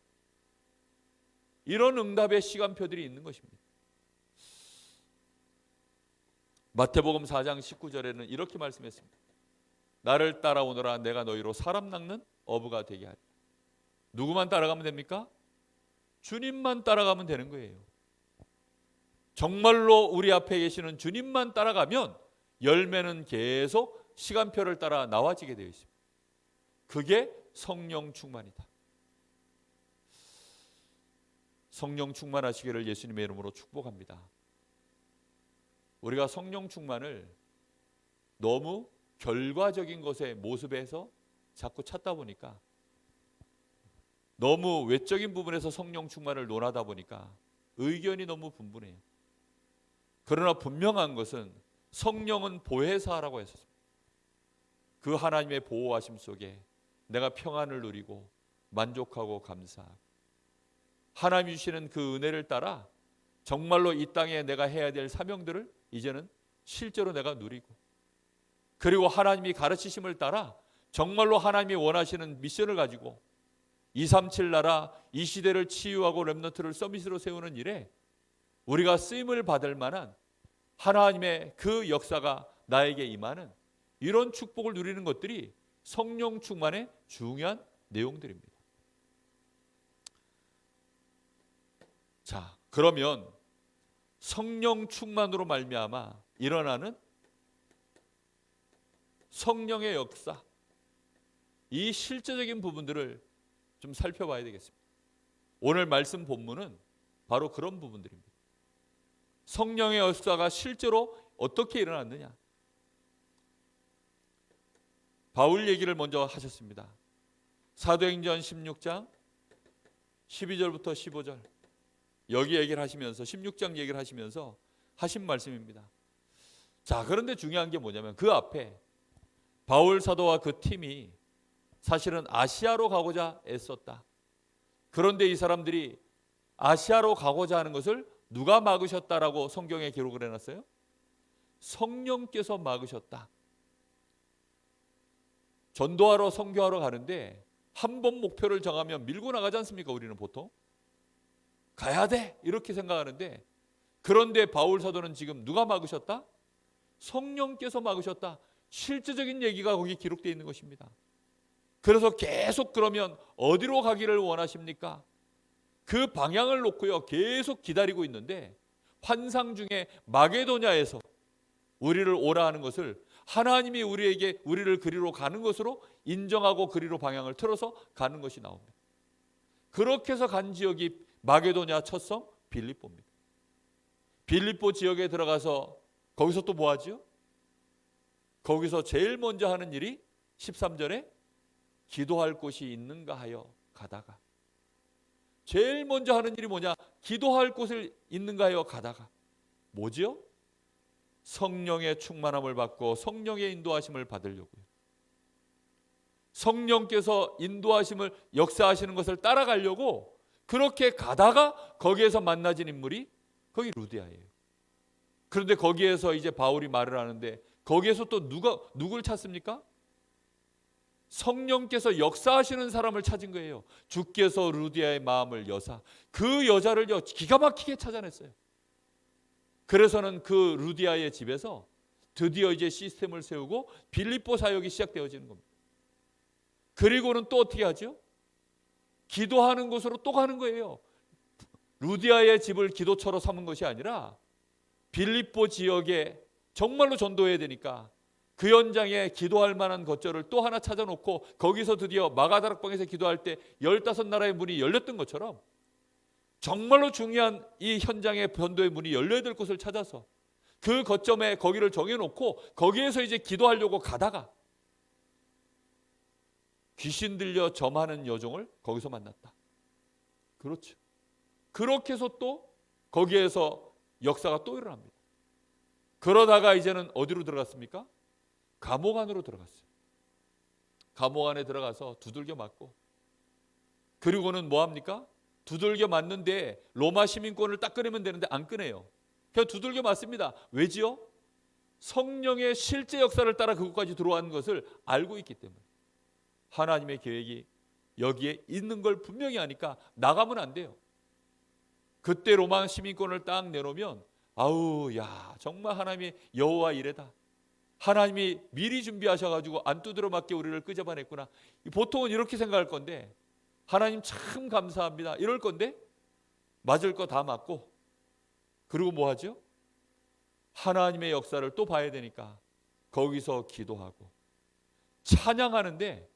이런 응답의 시간표들이 있는 것입니다. 마태복음 4장 19절에는 이렇게 말씀했습니다. 나를 따라오너라, 내가 너희로 사람 낚는 어부가 되게 하리라. 누구만 따라가면 됩니까? 주님만 따라가면 되는 거예요. 정말로 우리 앞에 계시는 주님만 따라가면 열매는 계속 시간표를 따라 나와지게 되어 있습니다. 그게 성령 충만이다. 성령 충만하시기를 예수님의 이름으로 축복합니다. 우리가 성령 충만을 너무 결과적인 것의 모습에서 자꾸 찾다 보니까, 너무 외적인 부분에서 성령 충만을 논하다 보니까 의견이 너무 분분해요. 그러나 분명한 것은 성령은 보혜사라고 했었습니다. 그 하나님의 보호하심 속에 내가 평안을 누리고 만족하고 감사하고, 하나님이 주시는 그 은혜를 따라 정말로 이 땅에 내가 해야 될 사명들을 이제는 실제로 내가 누리고, 그리고 하나님이 가르치심을 따라 정말로 하나님이 원하시는 미션을 가지고 237 나라 이 시대를 치유하고 렘넌트를 서밋으로 세우는 일에 우리가 쓰임을 받을 만한 하나님의 그 역사가 나에게 임하는 이런 축복을 누리는 것들이 성령 충만의 중요한 내용들입니다. 자, 그러면 성령 충만으로 말미암아 일어나는 성령의 역사, 이 실제적인 부분들을 좀 살펴봐야 되겠습니다. 오늘 말씀 본문은 바로 그런 부분들입니다. 성령의 역사가 실제로 어떻게 일어났느냐. 바울 얘기를 먼저 하셨습니다. 사도행전 16장 12절부터 15절, 여기 얘기를 하시면서 16장 얘기를 하시면서 하신 말씀입니다. 자, 그런데 중요한 게 뭐냐면 그 앞에 바울 사도와 그 팀이 사실은 아시아로 가고자 애썼다. 그런데 이 사람들이 아시아로 가고자 하는 것을 누가 막으셨다라고 성경에 기록을 해놨어요? 성령께서 막으셨다. 전도하러 선교하러 가는데 한 번 목표를 정하면 밀고 나가지 않습니까? 우리는 보통 가야 돼 이렇게 생각하는데, 그런데 바울 사도는 지금 누가 막으셨다? 성령께서 막으셨다. 실제적인 얘기가 거기 기록되어 있는 것입니다. 그래서 계속 그러면 어디로 가기를 원하십니까? 그 방향을 놓고요 계속 기다리고 있는데, 환상 중에 마게도냐에서 우리를 오라 하는 것을 하나님이 우리를 그리로 가는 것으로 인정하고 그리로 방향을 틀어서 가는 것이 나옵니다. 그렇게 해서 간 지역이 마게도냐 첫성 빌립보입니다. 빌립보 지역에 들어가서 거기서 또 뭐 하죠? 거기서 제일 먼저 하는 일이 13절에 기도할 곳이 있는가 하여 가다가, 제일 먼저 하는 일이 뭐냐? 기도할 곳을 있는가 하여 가다가. 뭐지요? 성령의 충만함을 받고 성령의 인도하심을 받으려고요. 성령께서 인도하심을, 역사하시는 것을 따라가려고 그렇게 가다가 거기에서 만나진 인물이 거기 루디아예요. 그런데 거기에서 이제 바울이 말을 하는데 거기에서 또 누굴 찾습니까? 성령께서 역사하시는 사람을 찾은 거예요. 주께서 루디아의 마음을 여사 그 여자를요 기가 막히게 찾아냈어요. 그래서는 그 루디아의 집에서 드디어 이제 시스템을 세우고 빌립보 사역이 시작되어지는 겁니다. 그리고는 또 어떻게 하죠? 기도하는 곳으로 또 가는 거예요. 루디아의 집을 기도처로 삼은 것이 아니라 빌립보 지역에 정말로 전도해야 되니까 그 현장에 기도할 만한 것들을 또 하나 찾아놓고 거기서 드디어 마가다락방에서 기도할 때 15나라의 문이 열렸던 것처럼 정말로 중요한 이 현장의 전도의 문이 열려야 될 곳을 찾아서 그 거점에 거기를 정해놓고 거기에서 이제 기도하려고 가다가 귀신 들려 점하는 여종을 거기서 만났다. 그렇죠. 그렇게 해서 또 거기에서 역사가 또 일어납니다. 그러다가 이제는 어디로 들어갔습니까? 감옥 안으로 들어갔어요. 감옥 안에 들어가서 두들겨 맞고, 그리고는 뭐합니까? 두들겨 맞는데 로마 시민권을 딱 끊으면 되는데 안 끊어요. 그냥 두들겨 맞습니다. 왜지요? 성령의 실제 역사를 따라 그곳까지 들어온 것을 알고 있기 때문에. 하나님의 계획이 여기에 있는 걸 분명히 아니까 나가면 안 돼요. 그때 로마 시민권을 딱 내놓으면 아우 야 정말 하나님이 여호와 이레다. 하나님이 미리 준비하셔가지고 안 두드려 맞게 우리를 끄집어냈구나. 보통은 이렇게 생각할 건데 하나님 참 감사합니다 이럴 건데 맞을 거 다 맞고, 그리고 뭐 하죠? 하나님의 역사를 또 봐야 되니까 거기서 기도하고 찬양하는데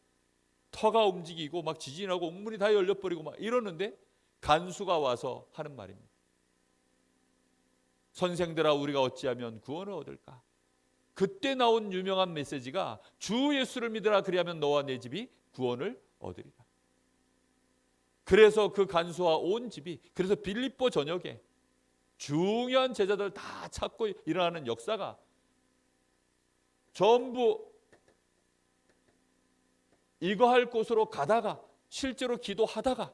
터가 움직이고 막 지진이 나고 옥문이 다 열려버리고 막 이러는데 간수가 와서 하는 말입니다. 선생들아 우리가 어찌하면 구원을 얻을까? 그때 나온 유명한 메시지가 주 예수를 믿으라 그리하면 너와 내 집이 구원을 얻으리라. 그래서 그 간수와 온 집이, 그래서 빌립보 전역에 중요한 제자들 다 찾고 일어나는 역사가 전부 이거 할 곳으로 가다가 실제로 기도하다가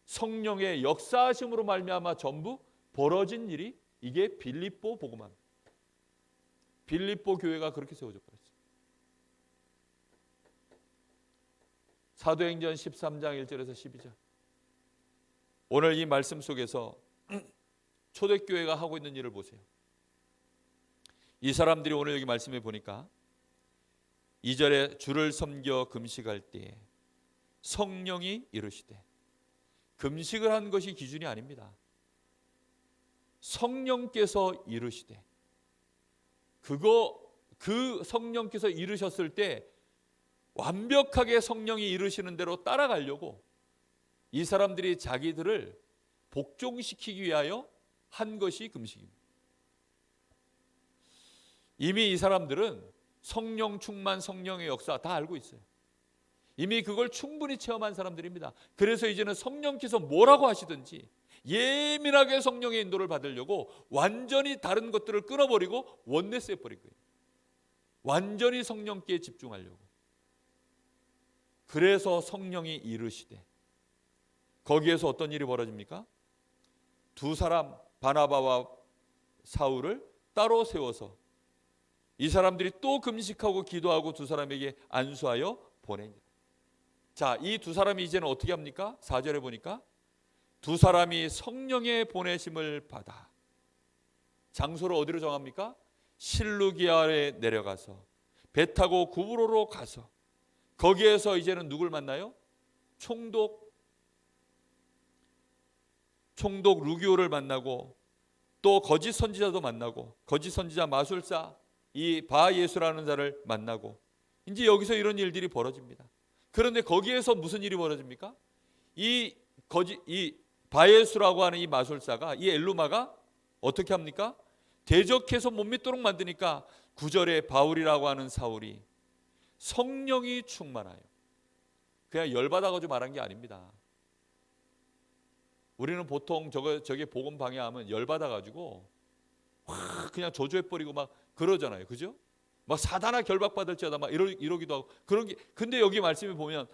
성령의 역사하심으로 말미암아 전부 벌어진 일이 이게 빌립보 복음화입니다. 빌립보 교회가 그렇게 세워져 버렸어요. 사도행전 13장 1절에서 12절. 오늘 이 말씀 속에서 초대교회가 하고 있는 일을 보세요. 이 사람들이 오늘 여기 말씀해 보니까 2절에 주를 섬겨 금식할 때에 성령이 이르시되, 금식을 한 것이 기준이 아닙니다. 성령께서 이르시되, 그 성령께서 이르셨을 때 완벽하게 성령이 이르시는 대로 따라가려고 이 사람들이 자기들을 복종시키기 위하여 한 것이 금식입니다. 이미 이 사람들은 성령 충만, 성령의 역사 다 알고 있어요. 이미 그걸 충분히 체험한 사람들입니다. 그래서 이제는 성령께서 뭐라고 하시든지 예민하게 성령의 인도를 받으려고 완전히 다른 것들을 끊어버리고 원네스에 버린 거예요. 완전히 성령께 집중하려고. 그래서 성령이 이르시되, 거기에서 어떤 일이 벌어집니까? 두 사람 바나바와 사울을 따로 세워서 이 사람들이 또 금식하고 기도하고 두 사람에게 안수하여 보내니라. 자, 이 두 사람이 이제는 어떻게 합니까? 4절에 보니까 두 사람이 성령의 보내심을 받아 장소를 어디로 정합니까? 실루기아에 내려가서 배 타고 구브로로 가서 거기에서 이제는 누굴 만나요? 총독 루기오를 만나고 또 거짓 선지자도 만나고 거짓 선지자 마술사 이 바예수라는 자를 만나고 이제 여기서 이런 일들이 벌어집니다. 그런데 거기에서 무슨 일이 벌어집니까? 이 바예수라고 하는 이 마술사가, 이 엘루마가 어떻게 합니까? 대적해서 못 믿도록 만드니까 9절에 바울이라고 하는 사울이 성령이 충만하여, 그냥 열받아가지고 말한 게 아닙니다. 우리는 보통 저게 복음 방해하면 열받아가지고 확 그냥 저주해버리고 막 그러잖아요. 그죠? 막 사단아 결박받을지어다 막 이러기도 하고 그런 게. 근데 여기 말씀에 보면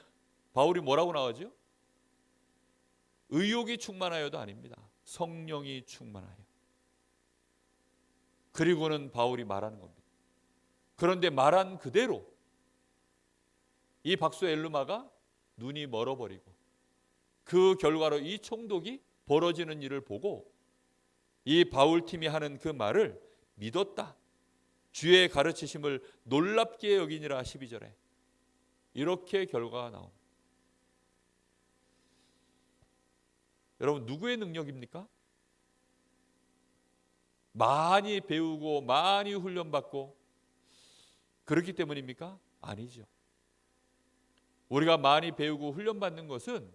바울이 뭐라고 나오죠? 의욕이 충만하여도 아닙니다. 성령이 충만하여. 그리고는 바울이 말하는 겁니다. 그런데 말한 그대로 이 박수 엘르마가 눈이 멀어버리고 그 결과로 이 총독이 벌어지는 일을 보고 이 바울팀이 하는 그 말을 믿었다. 주의 가르치심을 놀랍게 여기니라. 12절에 이렇게 결과가 나옵니다. 여러분, 누구의 능력입니까? 많이 배우고 많이 훈련받고 그렇기 때문입니까? 아니죠. 우리가 많이 배우고 훈련받는 것은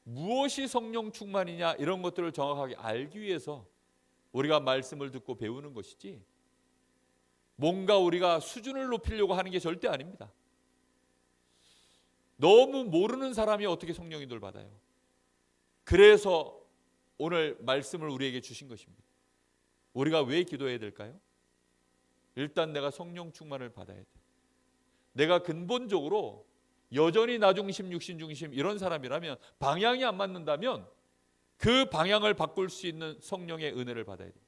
무엇이 성령 충만이냐 이런 것들을 정확하게 알기 위해서 우리가 말씀을 듣고 배우는 것이지, 뭔가 우리가 수준을 높이려고 하는 게 절대 아닙니다. 너무 모르는 사람이 어떻게 성령 인도를 받아요? 그래서 오늘 말씀을 우리에게 주신 것입니다. 우리가 왜 기도해야 될까요? 일단 내가 성령 충만을 받아야 돼. 내가 근본적으로 여전히 나 중심, 육신 중심 이런 사람이라면, 방향이 안 맞는다면 그 방향을 바꿀 수 있는 성령의 은혜를 받아야 돼요.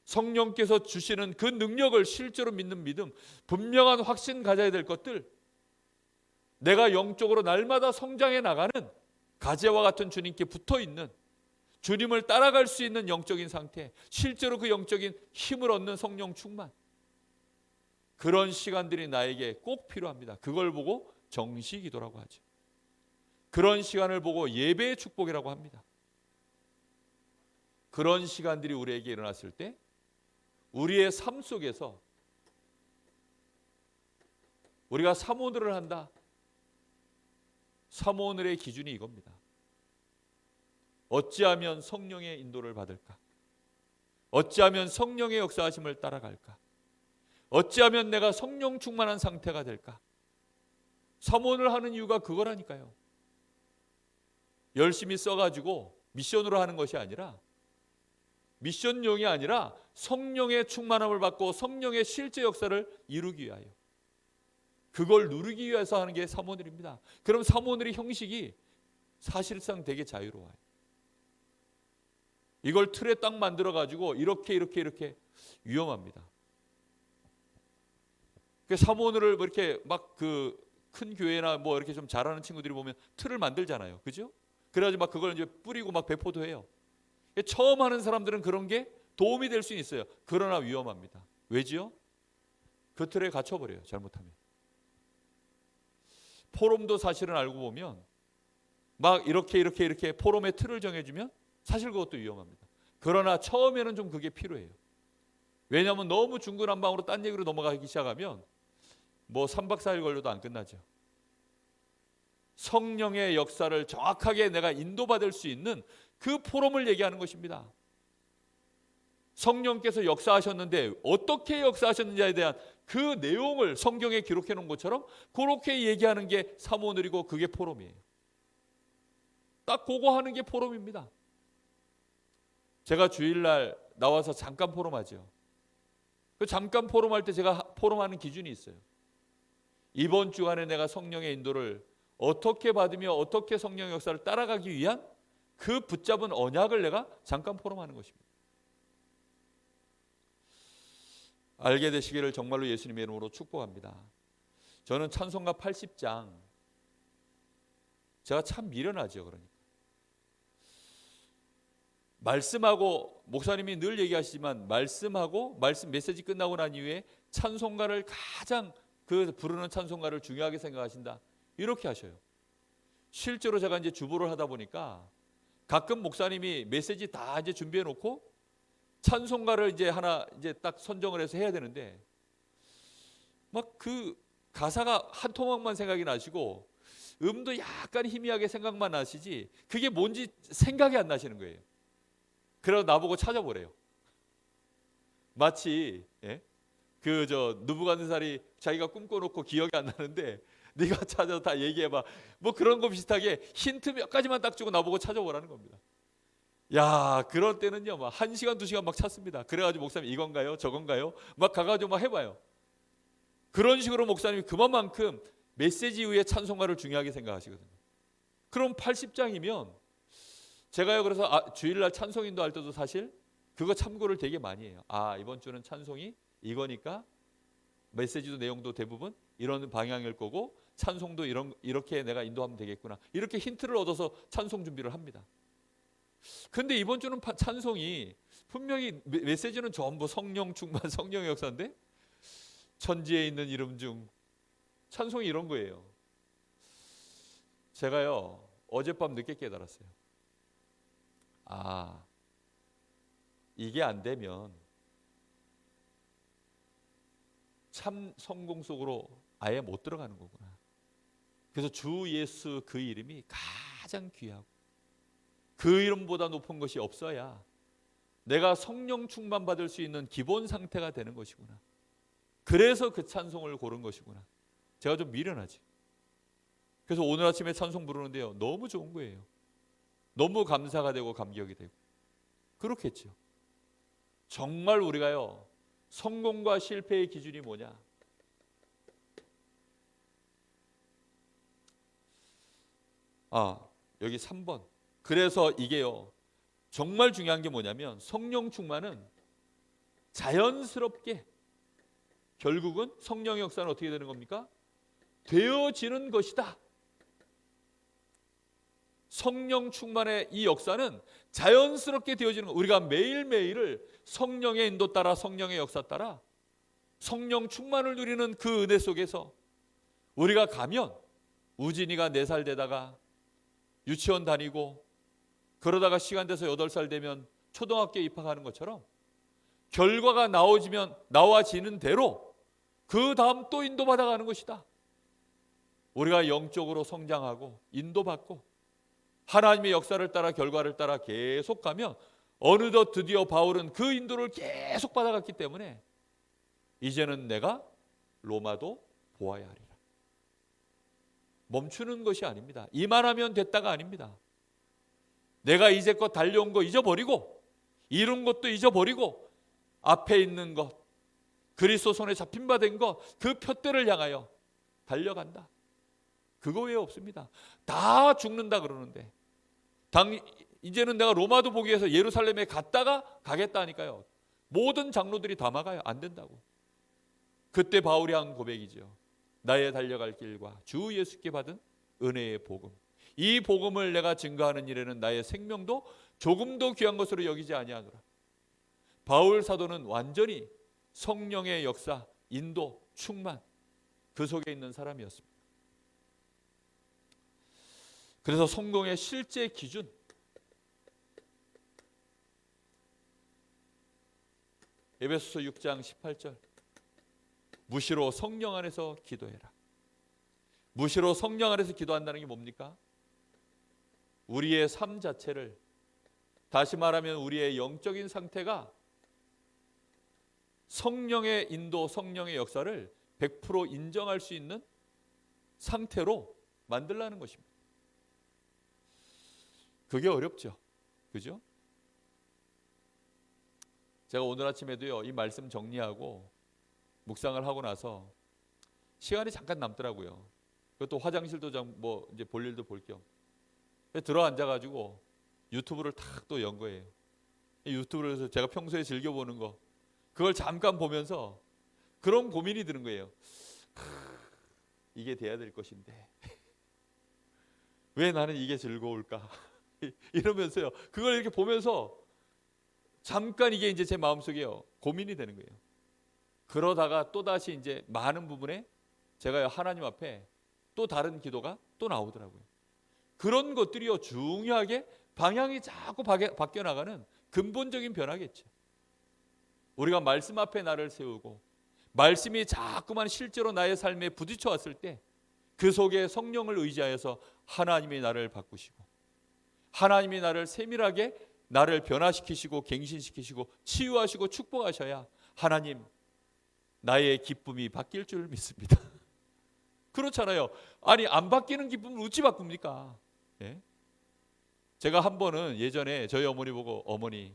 성령께서 주시는 그 능력을 실제로 믿는 믿음, 분명한 확신 가져야 될 것들, 내가 영적으로 날마다 성장해 나가는 가지와 같은 주님께 붙어있는, 주님을 따라갈 수 있는 영적인 상태, 실제로 그 영적인 힘을 얻는 성령 충만, 그런 시간들이 나에게 꼭 필요합니다. 그걸 보고 정시기도라고 하죠. 그런 시간을 보고 예배의 축복이라고 합니다. 그런 시간들이 우리에게 일어났을 때 우리의 삶 속에서 우리가 사모늘을 한다. 사모늘의 기준이 이겁니다. 어찌하면 성령의 인도를 받을까? 어찌하면 성령의 역사하심을 따라갈까? 어찌하면 내가 성령 충만한 상태가 될까? 사모를 하는 이유가 그거라니까요. 열심히 써가지고 미션으로 하는 것이 아니라, 미션용이 아니라 성령의 충만함을 받고 성령의 실제 역사를 이루기 위하여, 그걸 누리기 위해서 하는 게 사모늘입니다. 그럼 사모늘의 형식이 사실상 되게 자유로워요. 이걸 틀에 딱 만들어가지고 이렇게 위험합니다. 사모늘을 뭐 이렇게 막 큰 교회나 뭐 이렇게 좀 잘하는 친구들이 보면 틀을 만들잖아요. 그죠? 그래가지고 막 그걸 이제 뿌리고 막 배포도 해요. 처음 하는 사람들은 그런 게 도움이 될 수 있어요. 그러나 위험합니다. 왜지요? 그 틀에 갇혀버려요. 잘못하면. 포럼도 사실은 알고 보면 막 이렇게 포럼의 틀을 정해주면 사실 그것도 위험합니다. 그러나 처음에는 좀 그게 필요해요. 왜냐하면 너무 중구난방으로 딴 얘기로 넘어가기 시작하면 뭐 3박 4일 걸려도 안 끝나죠. 성령의 역사를 정확하게 내가 인도받을 수 있는 그 포럼을 얘기하는 것입니다. 성령께서 역사하셨는데 어떻게 역사하셨는지에 대한 그 내용을 성경에 기록해 놓은 것처럼 그렇게 얘기하는 게 사모늘이고, 그게 포럼이에요. 딱 그거 하는 게 포럼입니다. 제가 주일날 나와서 잠깐 포럼하죠. 그 잠깐 포럼할 때 제가 포럼하는 기준이 있어요. 이번 주간에 내가 성령의 인도를 어떻게 받으며 어떻게 성령의 역사를 따라가기 위한 그 붙잡은 언약을 내가 잠깐 포럼하는 것입니다. 알게 되시기를 정말로 예수님의 이름으로 축복합니다. 저는 찬송가 80장, 제가 참 미련하죠. 그러니까 말씀하고, 목사님이 늘 얘기하시지만 말씀하고 말씀 메시지 끝나고 난 이후에 찬송가를 가장 부르는 찬송가를 중요하게 생각하신다, 이렇게 하셔요. 실제로 제가 이제 주보를 하다 보니까 가끔 목사님이 메시지 다 이제 준비해 놓고 찬송가를 이제 하나 이제 딱 선정을 해서 해야 되는데, 막 그 가사가 한 토막만 생각이 나시고 음도 약간 희미하게 생각만 나시지 그게 뭔지 생각이 안 나시는 거예요. 그래서 나보고 찾아보래요. 마치 느부갓네살이 자기가 꿈꿔놓고 기억이 안 나는데 네가 찾아서 다 얘기해봐. 뭐 그런 거 비슷하게 힌트 몇 가지만 딱 주고 나보고 찾아보라는 겁니다. 야, 그럴 때는요, 막 1시간, 2시간 막 찾습니다. 그래가지고 목사님 이건가요? 저건가요? 막 가가지고 막 해봐요. 그런 식으로 목사님이 그만큼 메시지 이후에 찬송가를 중요하게 생각하시거든요. 그럼 80장이면 제가요, 그래서 주일날 찬송 인도할 때도 사실 그거 참고를 되게 많이 해요. 이번 주는 찬송이 이거니까 메시지도 내용도 대부분 이런 방향일 거고 찬송도 이렇게 내가 인도하면 되겠구나. 이렇게 힌트를 얻어서 찬송 준비를 합니다. 근데 이번 주는 찬송이 분명히 메시지는 전부 성령 충만, 성령의 역사인데 천지에 있는 이름 중 찬송이 이런 거예요. 제가요, 어젯밤 늦게 깨달았어요. 이게 안 되면 참 성공 속으로 아예 못 들어가는 거구나. 그래서 주 예수 그 이름이 가장 귀하고 그 이름보다 높은 것이 없어야 내가 성령 충만 받을 수 있는 기본 상태가 되는 것이구나. 그래서 그 찬송을 고른 것이구나. 제가 좀 미련하지. 그래서 오늘 아침에 찬송 부르는데요, 너무 좋은 거예요. 너무 감사가 되고 감격이 되고 그렇겠죠. 정말 우리가요, 성공과 실패의 기준이 뭐냐? 여기 3번. 그래서 이게요, 정말 중요한 게 뭐냐면 성령 충만은 자연스럽게 결국은 성령의 역사는 어떻게 되는 겁니까? 되어지는 것이다. 성령 충만의 이 역사는 자연스럽게 되어지는 것. 우리가 매일매일을 성령의 인도 따라, 성령의 역사 따라 성령 충만을 누리는 그 은혜 속에서 우리가 가면, 우진이가 4살 되다가 유치원 다니고 그러다가 시간 돼서 8살 되면 초등학교에 입학하는 것처럼 결과가 나와지는 대로 그 다음 또 인도받아 가는 것이다. 우리가 영적으로 성장하고 인도받고 하나님의 역사를 따라, 결과를 따라 계속 가면 어느덧 드디어 바울은 그 인도를 계속 받아갔기 때문에 이제는 내가 로마도 보아야 하리라. 멈추는 것이 아닙니다. 이만하면 됐다가 아닙니다. 내가 이제껏 달려온 거 잊어버리고 이룬 것도 잊어버리고 앞에 있는 것, 그리스도 손에 잡힌 바 된 것, 그 표대를 향하여 달려간다. 그거 외에 없습니다. 다 죽는다 그러는데 이제는 내가 로마도 보기 위해서 예루살렘에 갔다가 가겠다 하니까요, 모든 장로들이 다 막아요. 안 된다고. 그때 바울이 한 고백이죠. 나의 달려갈 길과 주 예수께 받은 은혜의 복음, 이 복음을 내가 증거하는 일에는 나의 생명도 조금도 귀한 것으로 여기지 아니하노라. 바울 사도는 완전히 성령의 역사, 인도, 충만, 그 속에 있는 사람이었습니다. 그래서 성공의 실제 기준, 에베소서 6장 18절, 무시로 성령 안에서 기도해라. 무시로 성령 안에서 기도한다는 게 뭡니까? 우리의 삶 자체를, 다시 말하면 우리의 영적인 상태가 성령의 인도, 성령의 역사를 100% 인정할 수 있는 상태로 만들라는 것입니다. 그게 어렵죠. 그죠? 제가 오늘 아침에도요, 이 말씀 정리하고 묵상을 하고 나서 시간이 잠깐 남더라고요. 그것도 화장실도 이제 볼 일도 볼 겸 들어 앉아가지고 유튜브를 탁 또 연 거예요. 유튜브를 해서 제가 평소에 즐겨보는 거, 그걸 잠깐 보면서 그런 고민이 드는 거예요. 이게 돼야 될 것인데 왜 나는 이게 즐거울까? 이러면서요, 그걸 이렇게 보면서 잠깐 이게 이제 제 마음속에요, 고민이 되는 거예요. 그러다가 또다시 이제 많은 부분에 제가 하나님 앞에 또 다른 기도가 또 나오더라고요. 그런 것들이요, 중요하게 방향이 자꾸 바뀌어 나가는 근본적인 변화겠죠. 우리가 말씀 앞에 나를 세우고 말씀이 자꾸만 실제로 나의 삶에 부딪혀 왔을 때 그 속에 성령을 의지하여서 하나님이 나를 바꾸시고 하나님이 나를 세밀하게 나를 변화시키시고 갱신시키시고 치유하시고 축복하셔야 하나님, 나의 기쁨이 바뀔 줄 믿습니다. 그렇잖아요. 아니, 안 바뀌는 기쁨을 어찌 바꿉니까? 예? 제가 한 번은 예전에 저희 어머니 보고, 어머니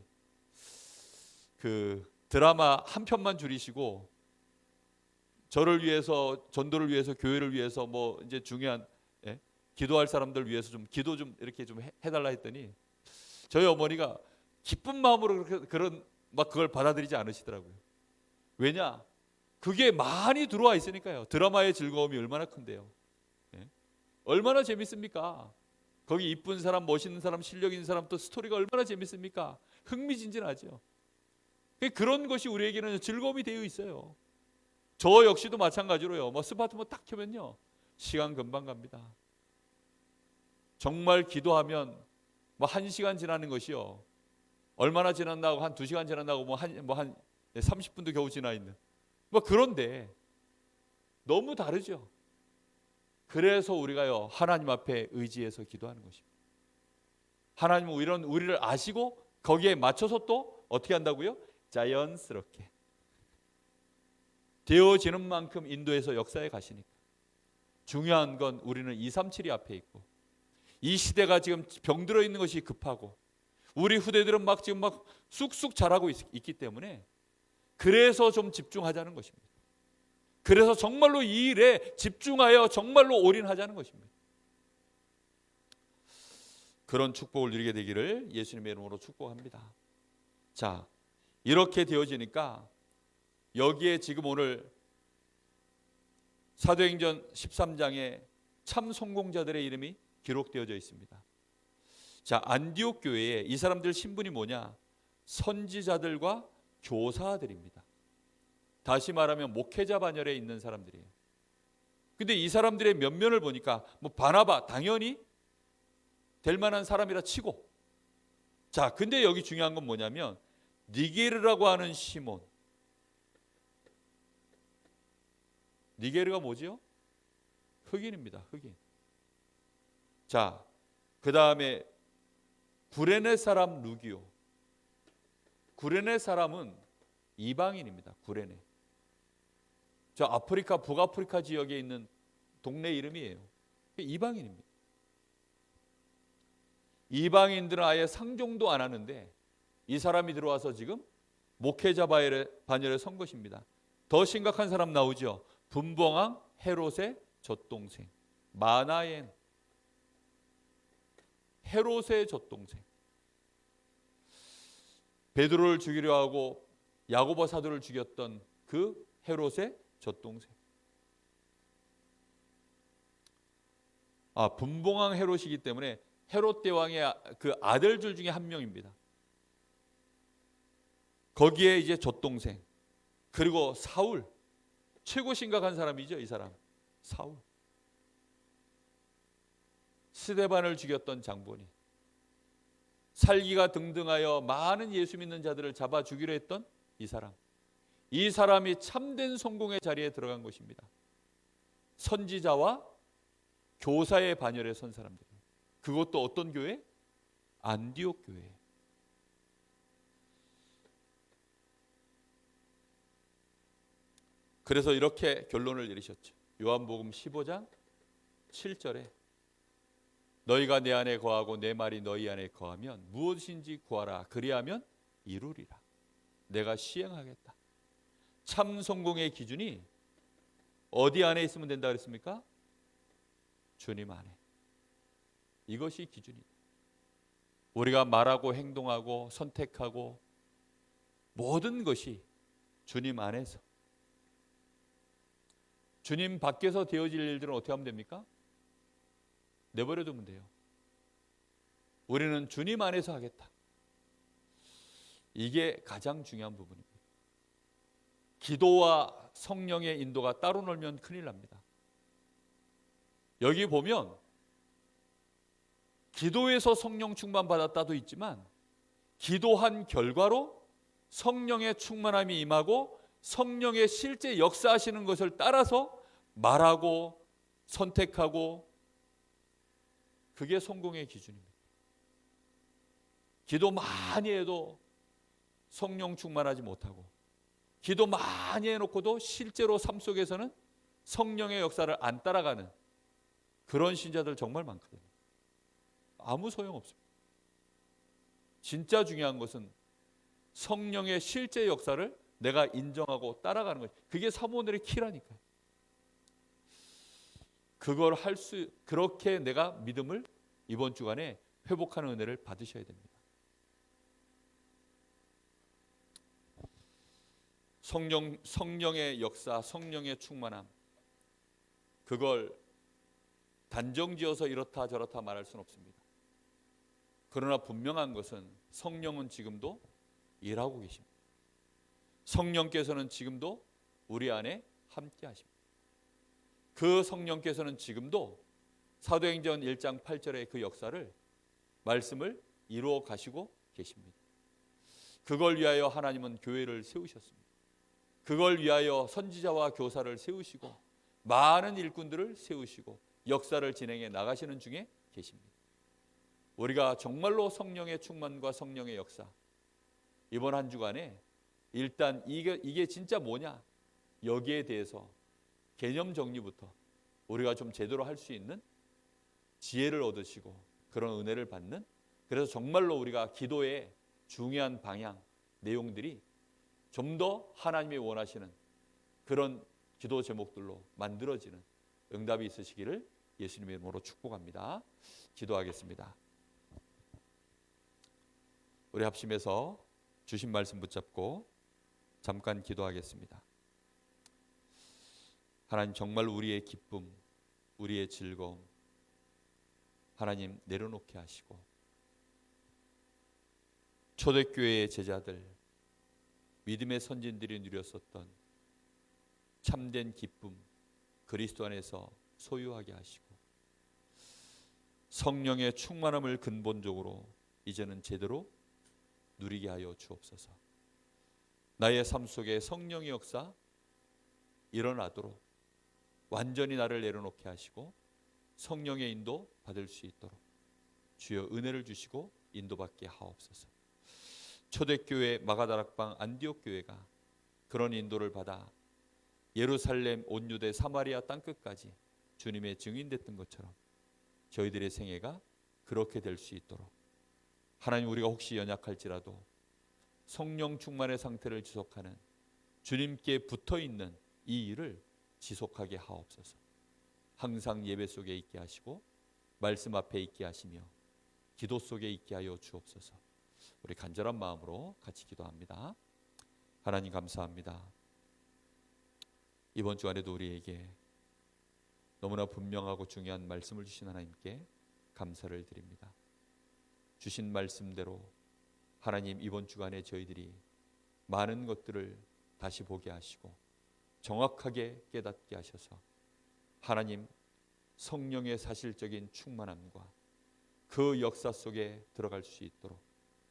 그 드라마 한 편만 줄이시고 저를 위해서, 전도를 위해서, 교회를 위해서 뭐 이제 중요한, 예? 기도할 사람들 위해서 좀 기도 좀 이렇게 좀 해달라 했더니 저희 어머니가 기쁜 마음으로 그런 막 그걸 받아들이지 않으시더라고요. 왜냐? 그게 많이 들어와 있으니까요. 드라마의 즐거움이 얼마나 큰데요. 예? 얼마나 재밌습니까? 거기 이쁜 사람, 멋있는 사람, 실력 있는 사람, 또 스토리가 얼마나 재밌습니까? 흥미진진하죠. 그런 것이 우리에게는 즐거움이 되어 있어요. 저 역시도 마찬가지로요. 뭐 스마트폰 딱 켜면요, 시간 금방 갑니다. 정말 기도하면 뭐 1시간 지나는 것이요, 얼마나 지났나고 한 2시간 지났나고 뭐 한 30분도 겨우 지나 있는, 뭐 그런데 너무 다르죠. 그래서 우리가요, 하나님 앞에 의지해서 기도하는 것입니다. 하나님은 이런 우리를 아시고 거기에 맞춰서 또 어떻게 한다고요? 자연스럽게 되어지는 만큼 인도해서 역사에 가시니까. 중요한 건 우리는 237이 앞에 있고, 이 시대가 지금 병들어 있는 것이 급하고, 우리 후대들은 막 지금 막 쑥쑥 자라고 있기 때문에, 그래서 좀 집중하자는 것입니다. 그래서 정말로 이 일에 집중하여 정말로 올인하자는 것입니다. 그런 축복을 누리게 되기를 예수님의 이름으로 축복합니다. 자, 이렇게 되어지니까 여기에 지금 오늘 사도행전 13장에 참 성공자들의 이름이 기록되어져 있습니다. 자, 안디옥 교회에 이 사람들 신분이 뭐냐? 선지자들과 교사들입니다. 다시 말하면 목회자 반열에 있는 사람들이에요. 근데 이 사람들의 면면을 보니까 뭐 바나바 당연히 될 만한 사람이라 치고, 자, 근데 여기 중요한 건 뭐냐면 니게르라고 하는 시몬. 니게르가 뭐지요? 흑인입니다. 흑인. 자, 그 다음에 구레네 사람 루기오. 구레네 사람은 이방인입니다. 구레네. 저 아프리카, 북아프리카 지역에 있는 동네 이름이에요. 이방인입니다. 이방인들은 아예 상종도 안 하는데 이 사람이 들어와서 지금 목회자 반열에 선 것입니다. 더 심각한 사람 나오죠. 분봉왕 헤롯의 젖동생 마나엔. 헤롯의 젖동생. 베드로를 죽이려 하고 야고보 사도를 죽였던 그 헤롯의 젖동생. 분봉왕 헤롯이기 때문에 헤롯 대왕의 그 아들들 중에 한 명입니다. 거기에 이제 젖동생. 그리고 사울. 최고 심각한 사람이죠, 이 사람. 사울. 스데반을 죽였던 장본인. 살기가 등등하여 많은 예수 믿는 자들을 잡아 죽이려 했던 이 사람. 이 사람이 참된 성공의 자리에 들어간 것입니다. 선지자와 교사의 반열에 선 사람들. 그것도 어떤 교회? 안디옥 교회. 그래서 이렇게 결론을 내리셨죠. 요한복음 15장 7절에 너희가 내 안에 거하고 내 말이 너희 안에 거하면 무엇인지 구하라. 그리하면 이루리라. 내가 시행하겠다. 참 성공의 기준이 어디 안에 있으면 된다 그랬습니까? 주님 안에. 이것이 기준이다. 우리가 말하고 행동하고 선택하고 모든 것이 주님 안에서. 주님 밖에서 되어질 일들은 어떻게 하면 됩니까? 내버려 두면 돼요. 우리는 주님 안에서 하겠다. 이게 가장 중요한 부분입니다. 기도와 성령의 인도가 따로 놀면 큰일 납니다. 여기 보면 기도에서 성령 충만 받았다도 있지만 기도한 결과로 성령의 충만함이 임하고 성령의 실제 역사하시는 것을 따라서 말하고 선택하고, 그게 성공의 기준입니다. 기도 많이 해도 성령 충만하지 못하고, 기도 많이 해놓고도 실제로 삶 속에서는 성령의 역사를 안 따라가는 그런 신자들 정말 많거든요. 아무 소용없습니다. 진짜 중요한 것은 성령의 실제 역사를 내가 인정하고 따라가는 거예요. 그게 사모들의 키라니까요. 그걸 그렇게 내가 믿음을 이번 주간에 회복하는 은혜를 받으셔야 됩니다. 성령의 역사, 성령의 충만함, 그걸 단정지어서 이렇다 저렇다 말할 수는 없습니다. 그러나 분명한 것은 성령은 지금도 일하고 계십니다. 성령께서는 지금도 우리 안에 함께 하십니다. 그 성령께서는 지금도 사도행전 1장 8절의 그 역사를, 말씀을 이루어 가시고 계십니다. 그걸 위하여 하나님은 교회를 세우셨습니다. 그걸 위하여 선지자와 교사를 세우시고 많은 일꾼들을 세우시고 역사를 진행해 나가시는 중에 계십니다. 우리가 정말로 성령의 충만과 성령의 역사, 이번 한 주간에 일단 이게 진짜 뭐냐, 여기에 대해서 개념 정리부터 우리가 좀 제대로 할 수 있는 지혜를 얻으시고 그런 은혜를 받는, 그래서 정말로 우리가 기도의 중요한 방향, 내용들이 좀 더 하나님이 원하시는 그런 기도 제목들로 만들어지는 응답이 있으시기를 예수님의 이름으로 축복합니다. 기도하겠습니다. 우리 합심해서 주신 말씀 붙잡고 잠깐 기도하겠습니다. 하나님, 정말 우리의 기쁨, 우리의 즐거움 하나님 내려놓게 하시고, 초대교회의 제자들, 믿음의 선진들이 누렸었던 참된 기쁨, 그리스도 안에서 소유하게 하시고, 성령의 충만함을 근본적으로 이제는 제대로 누리게 하여 주옵소서. 나의 삶 속에 성령의 역사 일어나도록 완전히 나를 내려놓게 하시고 성령의 인도 받을 수 있도록 주여 은혜를 주시고 인도받게 하옵소서. 초대교회 마가다락방 안디옥 교회가 그런 인도를 받아 예루살렘 온 유대 사마리아 땅끝까지 주님의 증인됐던 것처럼 저희들의 생애가 그렇게 될 수 있도록 하나님, 우리가 혹시 연약할지라도 성령 충만의 상태를 지속하는, 주님께 붙어있는 이 일을 지속하게 하옵소서. 항상 예배 속에 있게 하시고 말씀 앞에 있게 하시며 기도 속에 있게 하여 주옵소서. 우리 간절한 마음으로 같이 기도합니다. 하나님, 감사합니다. 이번 주간에도 우리에게 너무나 분명하고 중요한 말씀을 주신 하나님께 감사를 드립니다. 주신 말씀대로 하나님, 이번 주간에 저희들이 많은 것들을 다시 보게 하시고 정확하게 깨닫게 하셔서 하나님, 성령의 사실적인 충만함과 그 역사 속에 들어갈 수 있도록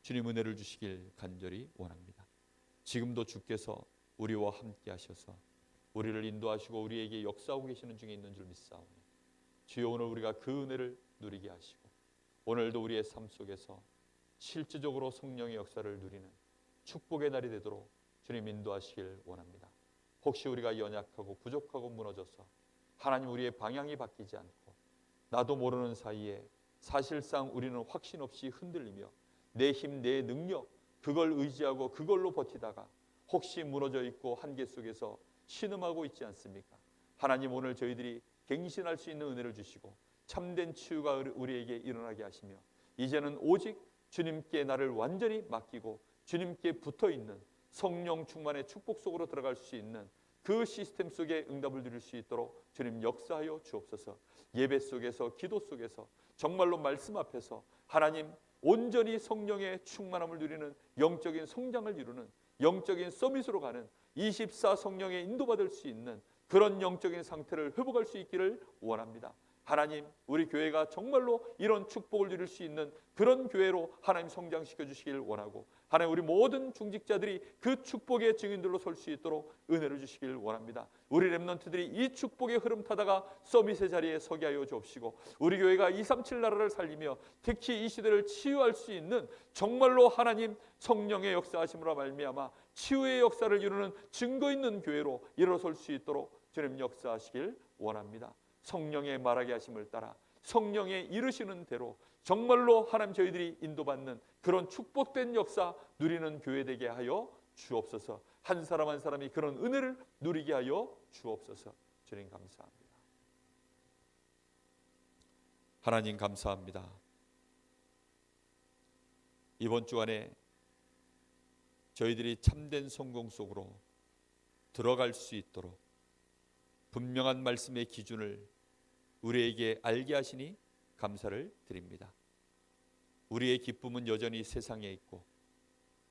주님 은혜를 주시길 간절히 원합니다. 지금도 주께서 우리와 함께 하셔서 우리를 인도하시고 우리에게 역사하고 계시는 중에 있는 줄 믿사오니 주여, 오늘 우리가 그 은혜를 누리게 하시고 오늘도 우리의 삶 속에서 실질적으로 성령의 역사를 누리는 축복의 날이 되도록 주님 인도하시길 원합니다. 혹시 우리가 연약하고 부족하고 무너져서 하나님, 우리의 방향이 바뀌지 않고 나도 모르는 사이에 사실상 우리는 확신 없이 흔들리며 내 힘, 내 능력, 그걸 의지하고 그걸로 버티다가 혹시 무너져 있고 한계 속에서 신음하고 있지 않습니까? 하나님, 오늘 저희들이 갱신할 수 있는 은혜를 주시고 참된 치유가 우리에게 일어나게 하시며 이제는 오직 주님께 나를 완전히 맡기고 주님께 붙어있는 성령 충만의 축복 속으로 들어갈 수 있는 그 시스템 속에 응답을 드릴 수 있도록 주님 역사하여 주옵소서. 예배 속에서, 기도 속에서, 정말로 말씀 앞에서 하나님, 온전히 성령의 충만함을 누리는 영적인 성장을 이루는 영적인 서밋으로 가는 24 성령에 인도받을 수 있는 그런 영적인 상태를 회복할 수 있기를 원합니다. 하나님, 우리 교회가 정말로 이런 축복을 누릴 수 있는 그런 교회로 하나님 성장시켜 주시길 원하고, 하나님, 우리 모든 중직자들이 그 축복의 증인들로 설 수 있도록 은혜를 주시길 원합니다. 우리 렘넌트들이 이 축복의 흐름 타다가 서밋의 자리에 서게 하여 주옵시고, 우리 교회가 237 나라를 살리며 특히 이 시대를 치유할 수 있는 정말로 하나님 성령의 역사하심으로 말미암아 치유의 역사를 이루는 증거 있는 교회로 일어설 수 있도록 주님 역사하시길 원합니다. 성령의 말하게 하심을 따라 성령의 이르시는 대로 정말로 하나님 저희들이 인도받는 그런 축복된 역사 누리는 교회 되게 하여 주옵소서. 한 사람 한 사람이 그런 은혜를 누리게 하여 주옵소서. 주님 감사합니다. 하나님 감사합니다. 이번 주간에 저희들이 참된 성공 속으로 들어갈 수 있도록 분명한 말씀의 기준을 우리에게 알게 하시니 감사를 드립니다. 우리의 기쁨은 여전히 세상에 있고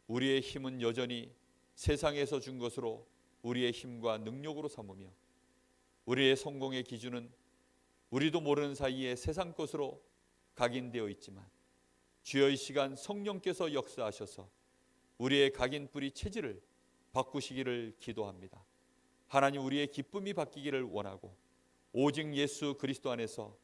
우리의 힘은 여전히 세상에서 준 것으로 우리의 힘과 능력으로 삼으며 우리의 성공의 기준은 우리도 모르는 사이에 세상 것으로 각인되어 있지만 주여 이 시간 성령께서 역사하셔서 우리의 각인 뿌리 체질을 바꾸시기를 기도합니다. 하나님 우리의 기쁨이 바뀌기를 원하고 오직 예수 그리스도 안에서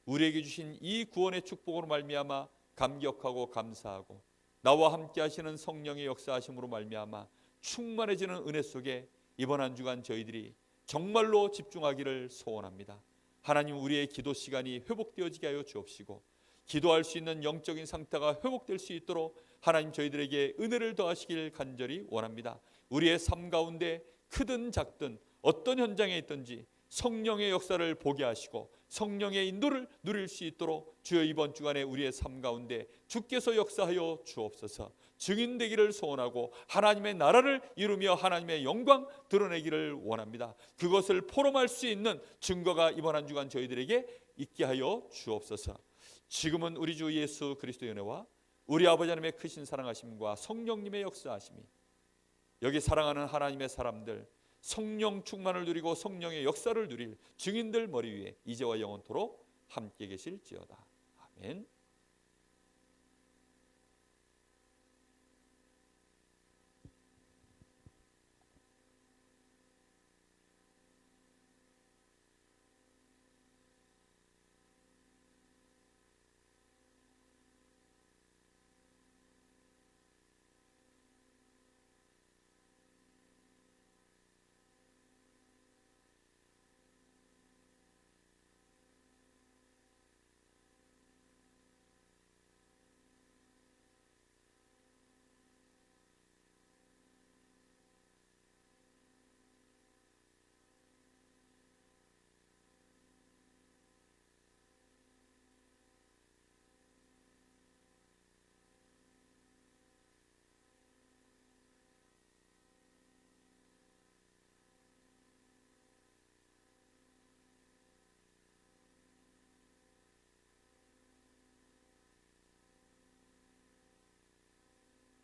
우리에게 주신 이 구원의 축복으로 말미암아 감격하고 감사하고 나와 함께 하시는 성령의 역사하심으로 말미암아 충만해지는 은혜 속에 이번 한 주간 저희들이 정말로 집중하기를 소원합니다. 하나님 우리의 기도 시간이 회복되어지게 하여 주옵시고 기도할 수 있는 영적인 상태가 회복될 수 있도록 하나님 저희들에게 은혜를 더하시길 간절히 원합니다. 우리의 삶 가운데 크든 작든 어떤 현장에 있든지 성령의 역사를 보게 하시고 성령의 인도를 누릴 수 있도록 주여 이번 주간에 우리의 삶 가운데 주께서 역사하여 주옵소서. 증인 되기를 소원하고 하나님의 나라를 이루며 하나님의 영광 드러내기를 원합니다. 그것을 포럼할 수 있는 증거가 이번 한 주간 저희들에게 있게 하여 주옵소서. 지금은 우리 주 예수 그리스도의 은혜와 우리 아버지 하나님의 크신 사랑하심과 성령님의 역사하심이 여기 사랑하는 하나님의 사람들 성령 충만을 누리고 성령의 역사를 누릴 증인들 머리 위에 이제와 영원토록 함께 계실지어다. 아멘.